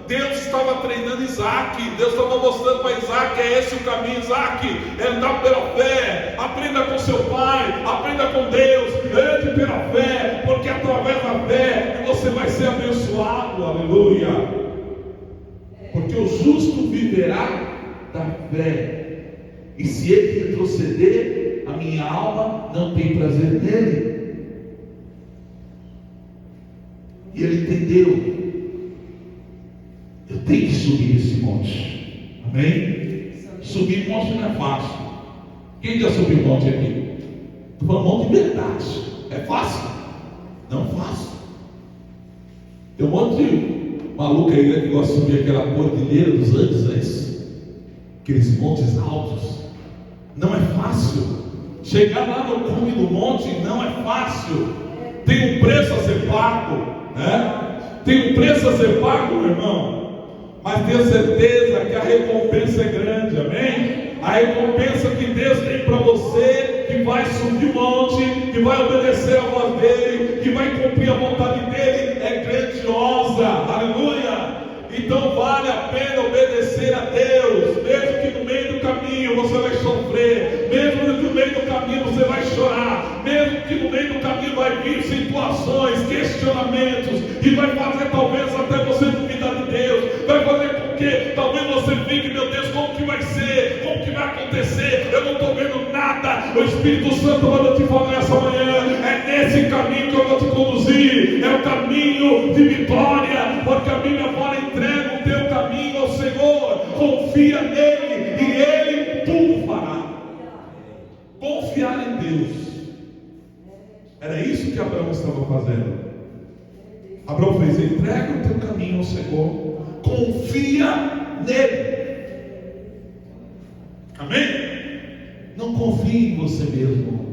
Speaker 1: Deus estava treinando Isaac, Deus estava mostrando para Isaac, é esse o caminho, Isaac, é andar pela fé, aprenda com seu pai, aprenda com Deus, ande pela fé, porque através da fé você vai ser abençoado, aleluia, porque o justo viverá da fé, e se ele retroceder, a minha alma não tem prazer nele. E ele entendeu, eu tenho que subir esse monte, amém? Subir monte não é fácil. Quem já subiu monte aqui? Estou falando monte de verdade. É fácil? Não fácil. Tem um monte de maluco aí, né, que gosta de subir aquela cordilheira dos Andes, né? Aqueles montes altos. Não é fácil. Chegar lá no cume do monte não é fácil. Tem um preço a ser pago. Tem um preço a ser pago, meu irmão, mas tenha certeza que a recompensa é grande, amém? A recompensa que Deus tem para você, que vai subir o monte, que vai obedecer a voz dele, que vai cumprir a vontade dele, é grandiosa, aleluia. Então vale a pena obedecer a Deus, mesmo que no meio do caminho você vai sofrer, mesmo que no meio do caminho você vai chorar, mesmo que no meio do caminho vai vir situações, questionamentos, e vai fazer talvez até você duvidar de Deus, vai fazer com que talvez você fique, meu Deus, como que vai ser, como que vai acontecer, eu não estou vendo nada. O Espírito Santo manda te falar essa manhã, é nesse caminho que eu vou te conduzir, é o caminho de vitória, porque a Bíblia fala, entrega o teu caminho ao Senhor, confia nele e ele tudo fará. Confiar em Deus, era isso que Abraão estava fazendo. Abraão fez, entrega o teu caminho ao Senhor, confia nele, amém? Não confie em você mesmo.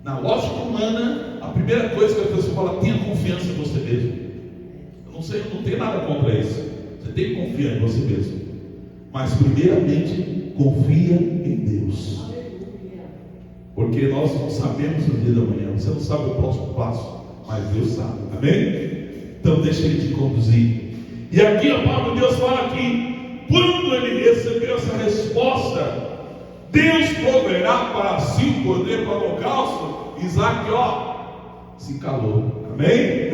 Speaker 1: Na lógica humana, a primeira coisa que a pessoa fala, tenha confiança em você mesmo. Eu não sei, eu não tenho nada contra isso. Você tem que confiar em você mesmo. Mas primeiramente, confia em Deus. Porque nós não sabemos o dia da manhã. Você não sabe o próximo passo, mas Deus sabe, amém? Então deixa Ele te conduzir. E aqui a palavra de Deus fala que quando ele recebeu essa resposta, Deus proverá para si o cordeiro para o holocausto. Isaac, se calou, amém?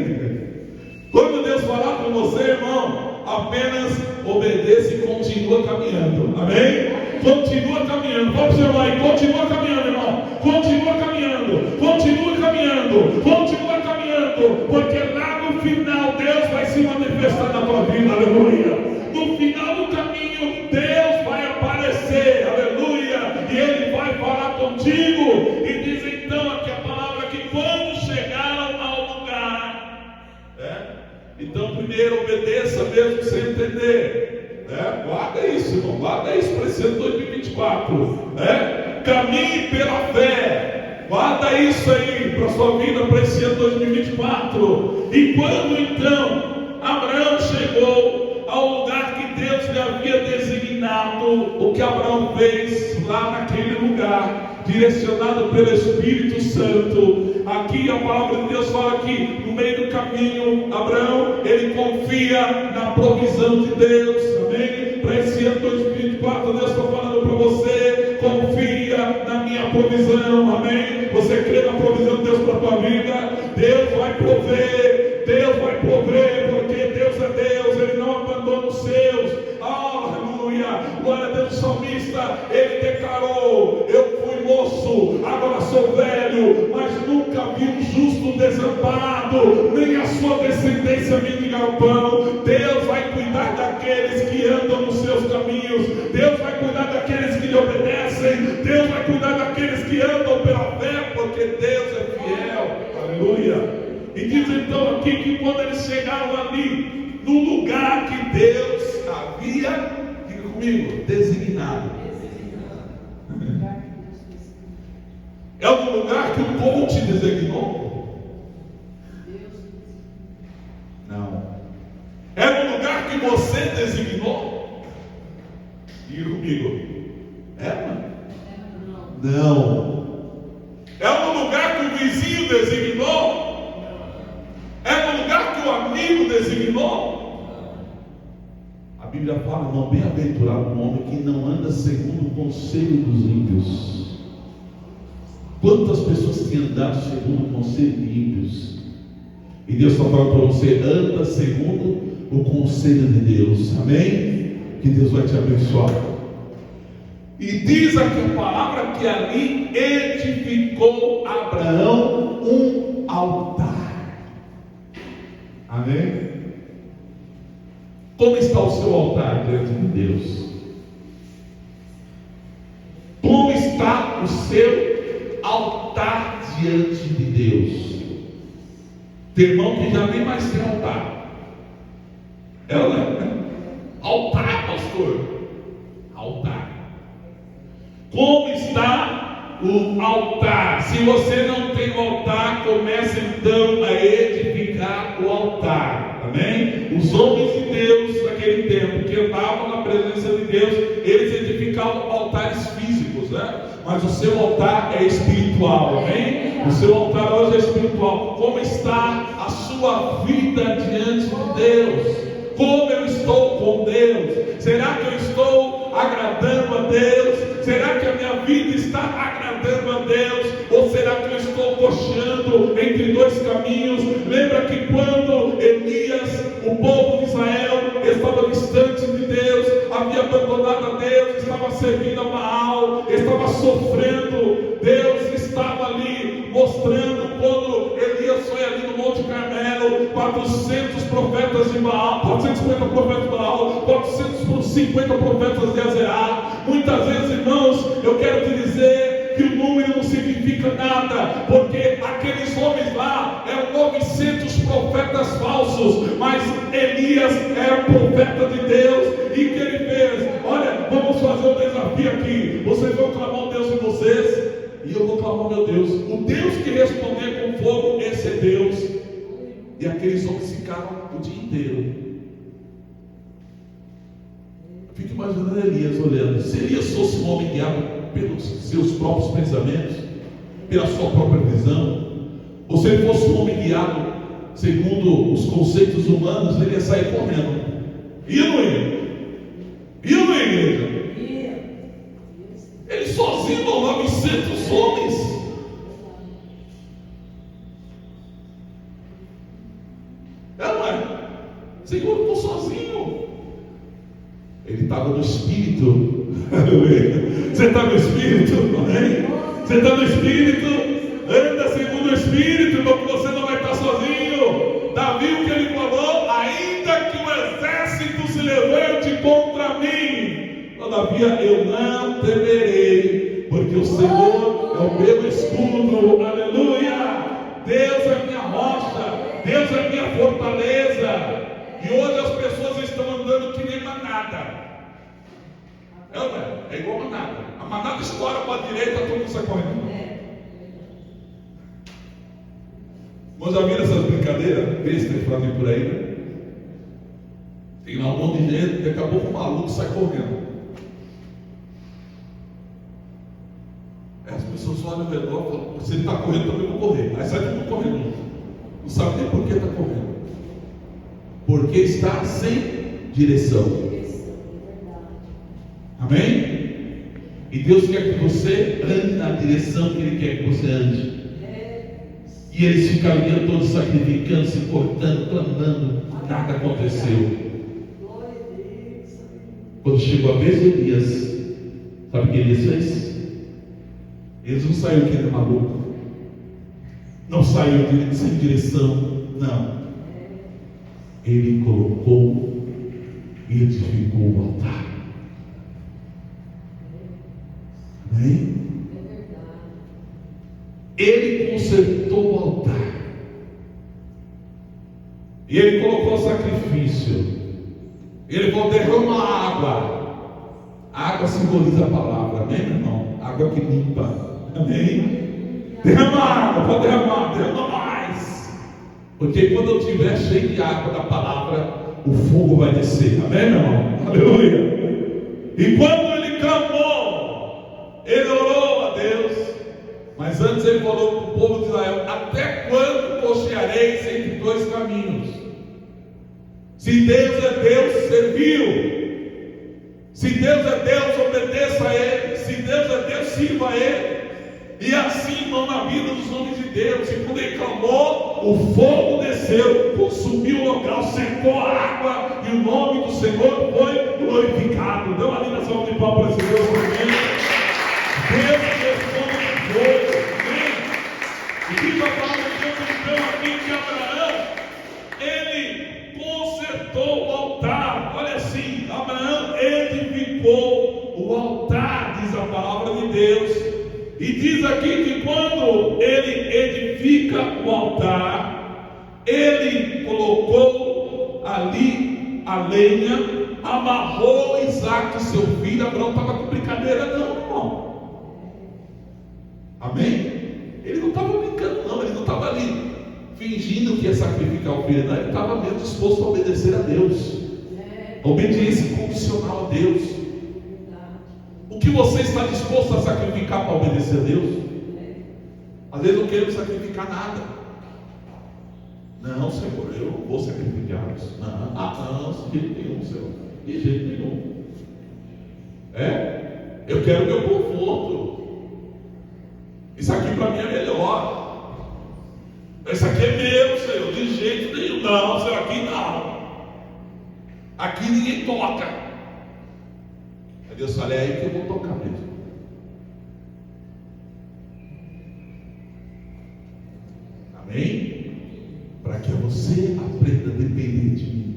Speaker 1: Quando Deus falar com você, irmão, apenas obedeça e continua caminhando, amém? Continua caminhando, vamos seu irmão aí, continua caminhando, irmão, continua caminhando, continua caminhando, continua caminhando, porque lá no final Deus vai se manifestar na tua vida, aleluia. No final do caminho Deus vai aparecer, aleluia, e Ele vai falar contigo. E diz então aqui a palavra que quando chegaram ao lugar, então primeiro obedeça mesmo sem entender, Guarda isso, irmão. Guarda isso para esse ano 2024. Caminhe pela fé. Guarda isso aí para a sua vida para esse ano 2024. E quando então Abraão chegou ao lugar que Deus lhe havia designado, o que Abraão fez lá naquele lugar, direcionado pelo Espírito Santo. Aqui a palavra de Deus fala que no meio do caminho, Abraão, ele confia na provisão de Deus. Amém? Para esse ano 2024, Deus está falando para você: confia na minha provisão. Amém? Você crê na provisão de Deus para a tua vida? Deus vai prover. Deus vai prover, porque Deus é Deus. Ele não abandona os seus. Aleluia! Glória a Deus. O salmista, ele declarou: eu fui moço, agora sou velho, mas nunca vi um justo desamparado, nem a sua descendência mendigar pão. Deus vai cuidar daqueles que andam nos seus caminhos. Deus vai cuidar daqueles que lhe obedecem. Deus vai cuidar daqueles que andam pela fé, porque Deus é fiel. Aleluia! E diz então aqui que quando eles chegaram ali, no lugar que Deus havia, diga comigo, designado. É um lugar que o povo te designou? Não. É um lugar que você designou? Diga comigo. Não. É um lugar que o vizinho designou? É um lugar que o amigo designou? A Bíblia fala: não, bem-aventurado o homem que não anda segundo o conselho dos ímpios. Quantas pessoas têm andado segundo o conselho de ímpios? E Deus está falando para você: anda segundo o conselho de Deus. Amém? Que Deus vai te abençoar. E diz aqui a palavra que ali edificou Abraão um altar. Amém? Como está o seu altar diante de Deus? Como está o seu altar diante de Deus? Tem irmão que já nem mais tem altar. Altar, pastor. Altar. Como está o altar? Se você não tem o altar, comece então a edificar o altar. Amém? Os homens de Deus naquele tempo que andavam na presença de Deus, eles edificavam altares físicos, né? Mas o seu altar é espiritual. Amém? O seu altar hoje é espiritual. Como está a sua vida diante de Deus? Como eu estou com Deus? Será que eu estou agradando a Deus? Será que a minha vida está agradando a Deus? Ou será que eu estou cocheando entre dois caminhos? Lembra que quando Elias, o povo de Israel, estava distante de Deus, havia abandonado a Deus, estava servindo a Baal, estava sofrendo. Deus estava ali mostrando, quando Elias foi ali no Monte Carmelo, 400 profetas de Baal, 450 profetas de Baal, 450 profetas de Azerá. Muitas vezes, irmãos, eu quero te dizer que o número não significa nada, porque aqueles homens lá eram 900 profetas falsos, mas Elias era profeta de Deus. E o que ele fez? Olha, vamos fazer um desafio aqui. Vocês vão clamar o Deus de vocês, e eu vou clamar meu Deus. O Deus que responder com fogo, esse é Deus. E aqueles homens ficaram o dia inteiro. Fico imaginando Elias olhando. Se Elias fosse um homem guiado pelos seus próprios pensamentos, pela sua própria visão, ou se ele fosse um homem guiado segundo os conceitos humanos, ele ia sair correndo. Ia ou não ia? Ia ou não ia, igreja? Ele sozinho, 900 homens. Não é? Senhor, eu estou sozinho. Ele estava no Espírito. Você está no Espírito? Amém? Você está no Espírito? Anda segundo o Espírito, irmão, que você não vai estar sozinho. Davi, o que ele falou? Ainda que o exército se levante contra mim, todavia eu não temerei, porque o Senhor é o meu escudo. Aleluia! Deus é minha rocha, Deus é minha fortaleza. E hoje as pessoas estão andando que nem manada. É ou não é? É igual a manada. A manada estoura para a direita, todo mundo sai correndo. Mas já viram essas brincadeiras? Bestas que fazem por aí, né? Tem lá um monte de gente, daqui a pouco o maluco sai correndo. As pessoas olham ao redor e falam: se ele está correndo, também vou correr. Aí sai todo mundo correndo. Não sabe nem por que está correndo. Porque está sem direção. Amém? E Deus quer que você ande na direção que Ele quer que você ande. E eles ficaram o dia todo sacrificando, se cortando, clamando. Nada aconteceu. Quando chegou a vez de Elias, sabe o que Elias fez? Eles não saiu que ele é maluco. Não saiu sem direção. Não. Ele colocou e edificou o altar. Amém? Ele consertou o altar. E ele colocou sacrifício. Ele falou: derrama água. A água simboliza a palavra. Amém, meu irmão? Água que limpa. Amém? Derrama água, pode derrama mais. Porque quando eu estiver cheio de água da palavra, o fogo vai descer. Amém, meu irmão? Aleluia. E quando ele clamou, ele orou a Deus. Mas antes ele falou para o povo de Israel: até quando cocheareis entre dois caminhos? Se Deus é Deus, serviu. Se Deus é Deus, obedeça a Ele. Se Deus é Deus, sirva a Ele. E assim, irmão, na vida dos homens de Deus. E quando ele clamou, o fogo desceu, consumiu o local, secou a água, e o nome do Senhor foi glorificado. Dê uma linda salva de palmas para esse Deus. Deus responde o fogo. E diz a palavra de Deus então aqui que Abraão, ele consertou o altar. Olha assim, Abraão edificou o altar, diz a palavra de Deus. E diz aqui que quando ele edifica o altar, ele colocou ali a lenha, amarrou Isaac, seu filho. Abraão estava com brincadeira, não, irmão. Amém? Ele não estava brincando, não. Ele não estava ali fingindo que ia sacrificar o filho, não. Ele estava mesmo disposto a obedecer a Deus. A obediência incondicional a Deus. O que você está disposto a sacrificar para obedecer a Deus? Às vezes não queremos sacrificar nada. Não, Senhor, eu não vou sacrificar isso. Não, de jeito nenhum, Senhor. De jeito nenhum. Eu quero meu conforto. Isso aqui para mim é melhor. Isso aqui é meu, Senhor. De jeito nenhum. Não, Senhor, aqui não. Aqui ninguém toca. Aí Deus fala: é aí que eu vou tocar mesmo. Amém? Para que você aprenda a depender de mim.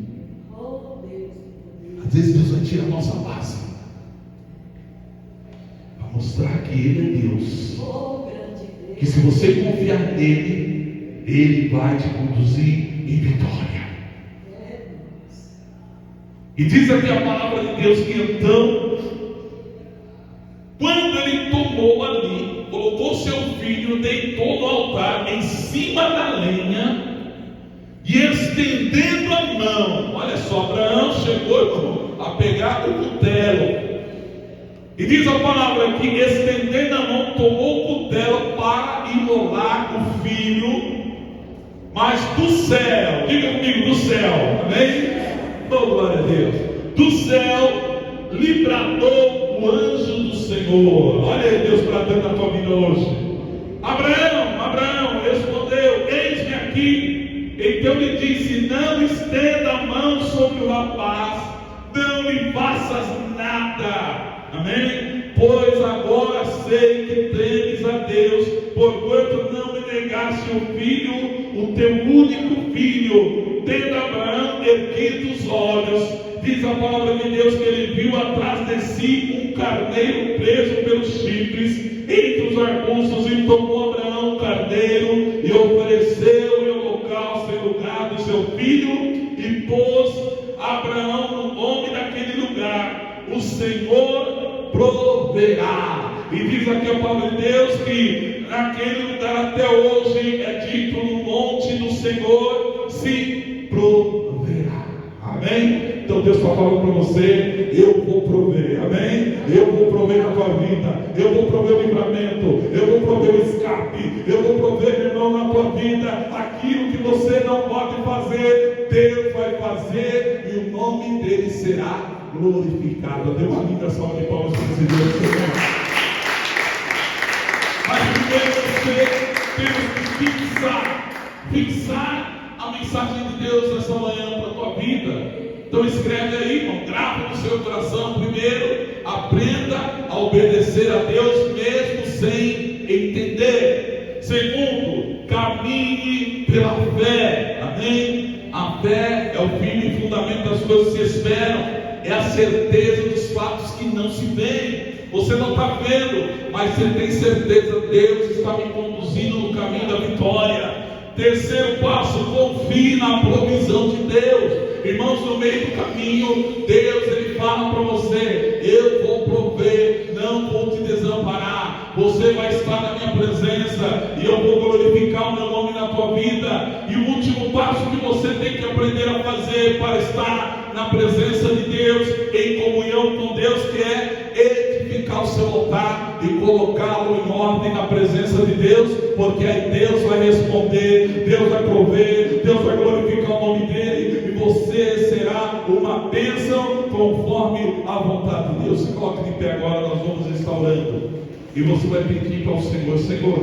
Speaker 1: Às vezes Deus vai tirar a nossa base para mostrar que Ele é Deus. Que se você confiar nele, Ele vai te conduzir em vitória. E diz aqui a palavra de Deus que então, quando ele tomou ali, colocou seu filho, deitou no altar, em cima da lenha, e estendendo a mão, olha só, Abraão chegou a pegar o cutelo, e diz a palavra aqui, estendendo a mão, tomou o cutelo para imolar o filho, mas do céu, diga comigo, do céu, amém? Oh, glória a Deus. Do céu lhe bradou o anjo do Senhor. Olha aí Deus bradando na tua vida hoje. Abraão respondeu: eis-me aqui. Então lhe disse: não estenda a mão sobre o rapaz, não lhe faças nada. Amém? Pois agora sei que temes a Deus, porquanto não me negaste o filho, o teu único filho. Tendo Abraão erguido os olhos, diz a palavra de Deus que ele viu atrás de si um carneiro preso pelos chifres entre os arbustos, e tomou Abraão o carneiro e ofereceu em holocausto em lugar do seu filho, e pôs Abraão no nome daquele lugar: o Senhor proverá. E diz aqui a palavra de Deus que naquele lugar até hoje é dito: no monte do Senhor se proverá. Amém? Então Deus está falando para você: eu vou prover, amém? Eu vou prover na tua vida, eu vou prover o livramento, eu vou prover o escape, eu vou prover, meu irmão, na tua vida, aquilo que você não pode fazer, Deus vai fazer e o nome dele será glorificado. Dê uma linda salva de palmas para esse Deus, Senhor. Mas primeiro temos que fixar a mensagem de Deus nessa manhã para a tua vida. Então escreve aí, irmão, grava no seu coração. Primeiro, aprenda a obedecer a Deus mesmo sem entender. Segundo, caminhe pela fé. Amém? A fé é o firme fundamento das coisas que se esperam, é a certeza dos fatos que não se veem. Você não está vendo, mas você tem certeza: Deus está me conduzindo no caminho da vitória. Terceiro passo, confie na provisão de Deus. Irmãos, no meio do caminho, Deus ele fala para você: eu vou prover, não vou te desamparar. Você vai estar na minha presença e eu vou glorificar o meu nome na tua vida. E o último passo que você tem que aprender a fazer para estar na presença de Deus, em comunhão com Deus, que é edificar o seu altar e colocá-lo em ordem na presença de Deus, porque aí Deus vai responder, Deus vai prover, Deus vai glorificar o nome dele, e você será uma bênção conforme a vontade de Deus. Se coloque de pé agora, nós vamos estar orando, e você vai pedir para o Senhor: Senhor,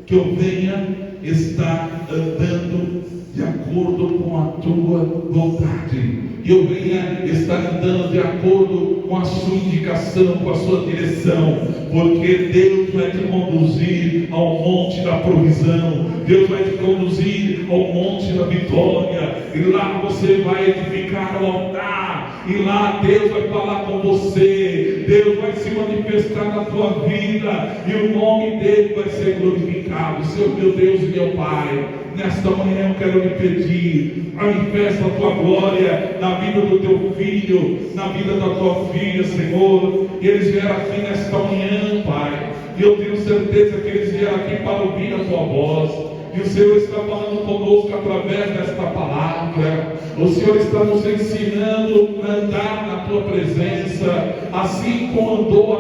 Speaker 1: que eu venha estar andando de acordo com a tua vontade, que eu venha estar andando de acordo com a sua indicação, com a sua direção, porque Deus vai te conduzir ao monte da provisão, Deus vai te conduzir ao monte da vitória, e lá você vai edificar o altar, e lá Deus vai falar com você, Deus vai se manifestar na tua vida, e o nome dele vai ser glorificado. Senhor, meu Deus e meu Pai, nesta manhã eu quero lhe pedir: manifesta a tua glória na vida do teu filho, na vida da tua filha, Senhor. Eles vieram aqui nesta manhã, Pai, e eu tenho certeza que eles vieram aqui para ouvir a tua voz. E o Senhor está falando conosco através desta palavra. O Senhor está nos ensinando a andar na tua presença, assim como andou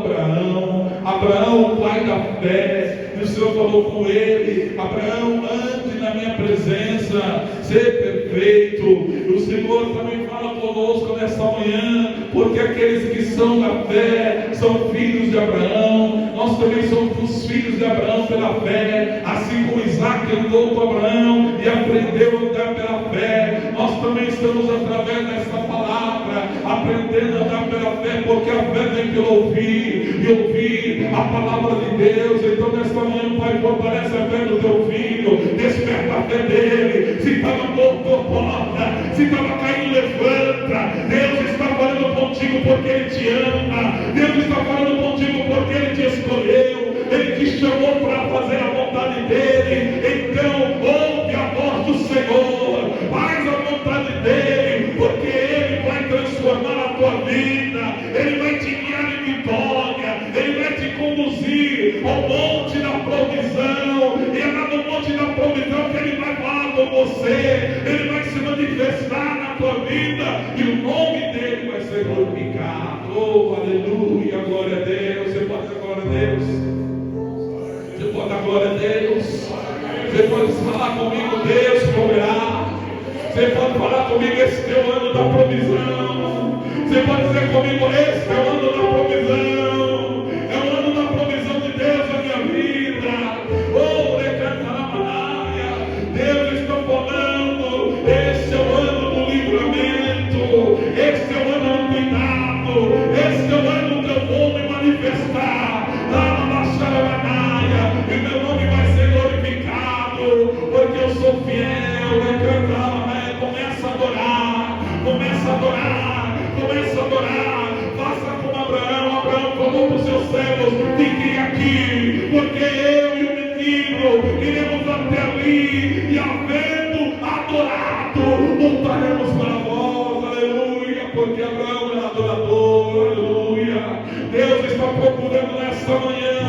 Speaker 1: Abraão, o pai da fé. E o Senhor falou com ele: Abraão, ande na minha presença, ser perfeito. E o Senhor também fala conosco nesta manhã, porque aqueles que são da fé são filhos de Abraão. Nós também somos os filhos de Abraão pela fé, assim como Isaac andou com Abraão e aprendeu a andar pela fé. Nós também estamos, através desta palavra, aprendendo a andar pela fé, porque a fé vem pelo ouvir, e ouvir a palavra de Deus. Então nesta manhã, Pai, fortalece a fé do teu filho, desperta a fé dele. Se estava morto, acorda; se estava caindo, levanta. Deus está falando contigo porque ele te ama, Deus está falando contigo porque ele te escolheu, ele te chamou para fazer a vontade dele. Então ouve a voz do Senhor, faz a vontade dele, porque ele vai transformar a tua vida, ele vai te guiar em vitória, ele vai te conduzir ao monte da provisão. E é lá no monte da provisão que ele vai falar com você, ele vai se manifestar na tua vida, e o nome dele vai ser glorificado. Oh, aleluia, glória a Deus. Você pode dar glória a Deus? Você pode dar glória a Deus? Você pode falar comigo: Deus proverá. Você pode falar comigo: esse é o ano da provisão. Você pode dizer comigo: esse é o ano da provisão. É o ano da provisão de Deus na minha vida. Oh, recantaramanaya. Deus está falando: esse é o ano do livramento, esse é o ano do cuidado, esse é o ano que eu vou me manifestar lá na Baixaramanaya, e meu nome vai ser glorificado, porque eu sou fiel. Recantaramanaya. Começa a adorar, começa a adorar, começa a adorar. Faça como Abraão. Abraão falou para os seus servos: fiquem aqui, porque eu e o menino iremos até ali, e havendo adorado, voltaremos para vós. Aleluia, porque Abraão é adorador. Aleluia. Deus está procurando nesta manhã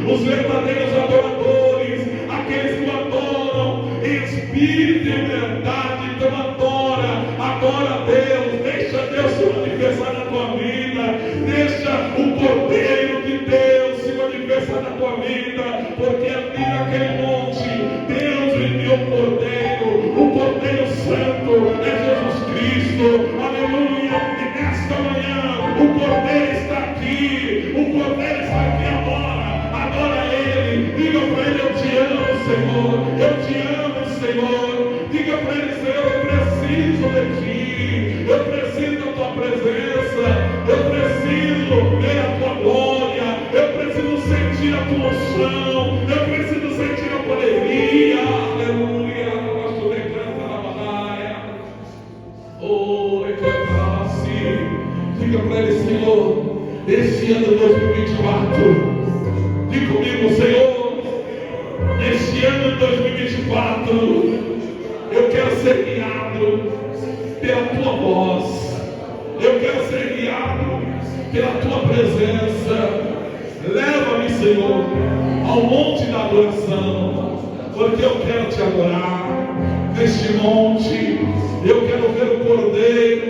Speaker 1: os verdadeiros adoradores, aqueles que o adoram em espírito e em verdade. Então adora a Deus, deixa Deus se manifestar na tua vida, deixa o Cordeiro de Deus se manifestar na tua vida, porque ali naquele monte Deus enviou o Cordeiro Santo é Jesus Cristo, aleluia. E nesta manhã o Cordeiro está aqui, o Cordeiro está aqui agora, adora Ele, diga para Ele: eu te amo, Senhor, eu te amo, Senhor. Diga para Ele: Senhor, eu preciso de Ti, eu preciso da Tua presença, eu preciso ver a Tua glória, eu preciso sentir a Tua unção, eu preciso sentir a Tua alegria, aleluia. Oh, diga para Ele: Senhor, esse ano 2024, diga comigo: Senhor, esse ano 2024, eu quero ser guiado pela Tua voz, eu quero ser guiado pela Tua presença. Leva-me, Senhor, ao monte da adoração, porque eu quero Te adorar neste monte. Eu quero ver o Cordeiro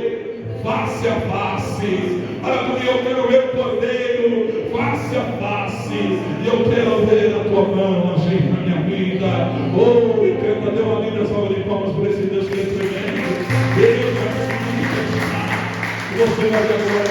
Speaker 1: face a face, aleluia. Eu quero ver o Cordeiro face a face, e eu quero ver a Tua mão agir na minha vida. Oh, e canta, dê uma linda salva de palmas por esse Deus que é tremendo. Deus vai se manifestar, você vai ver agora.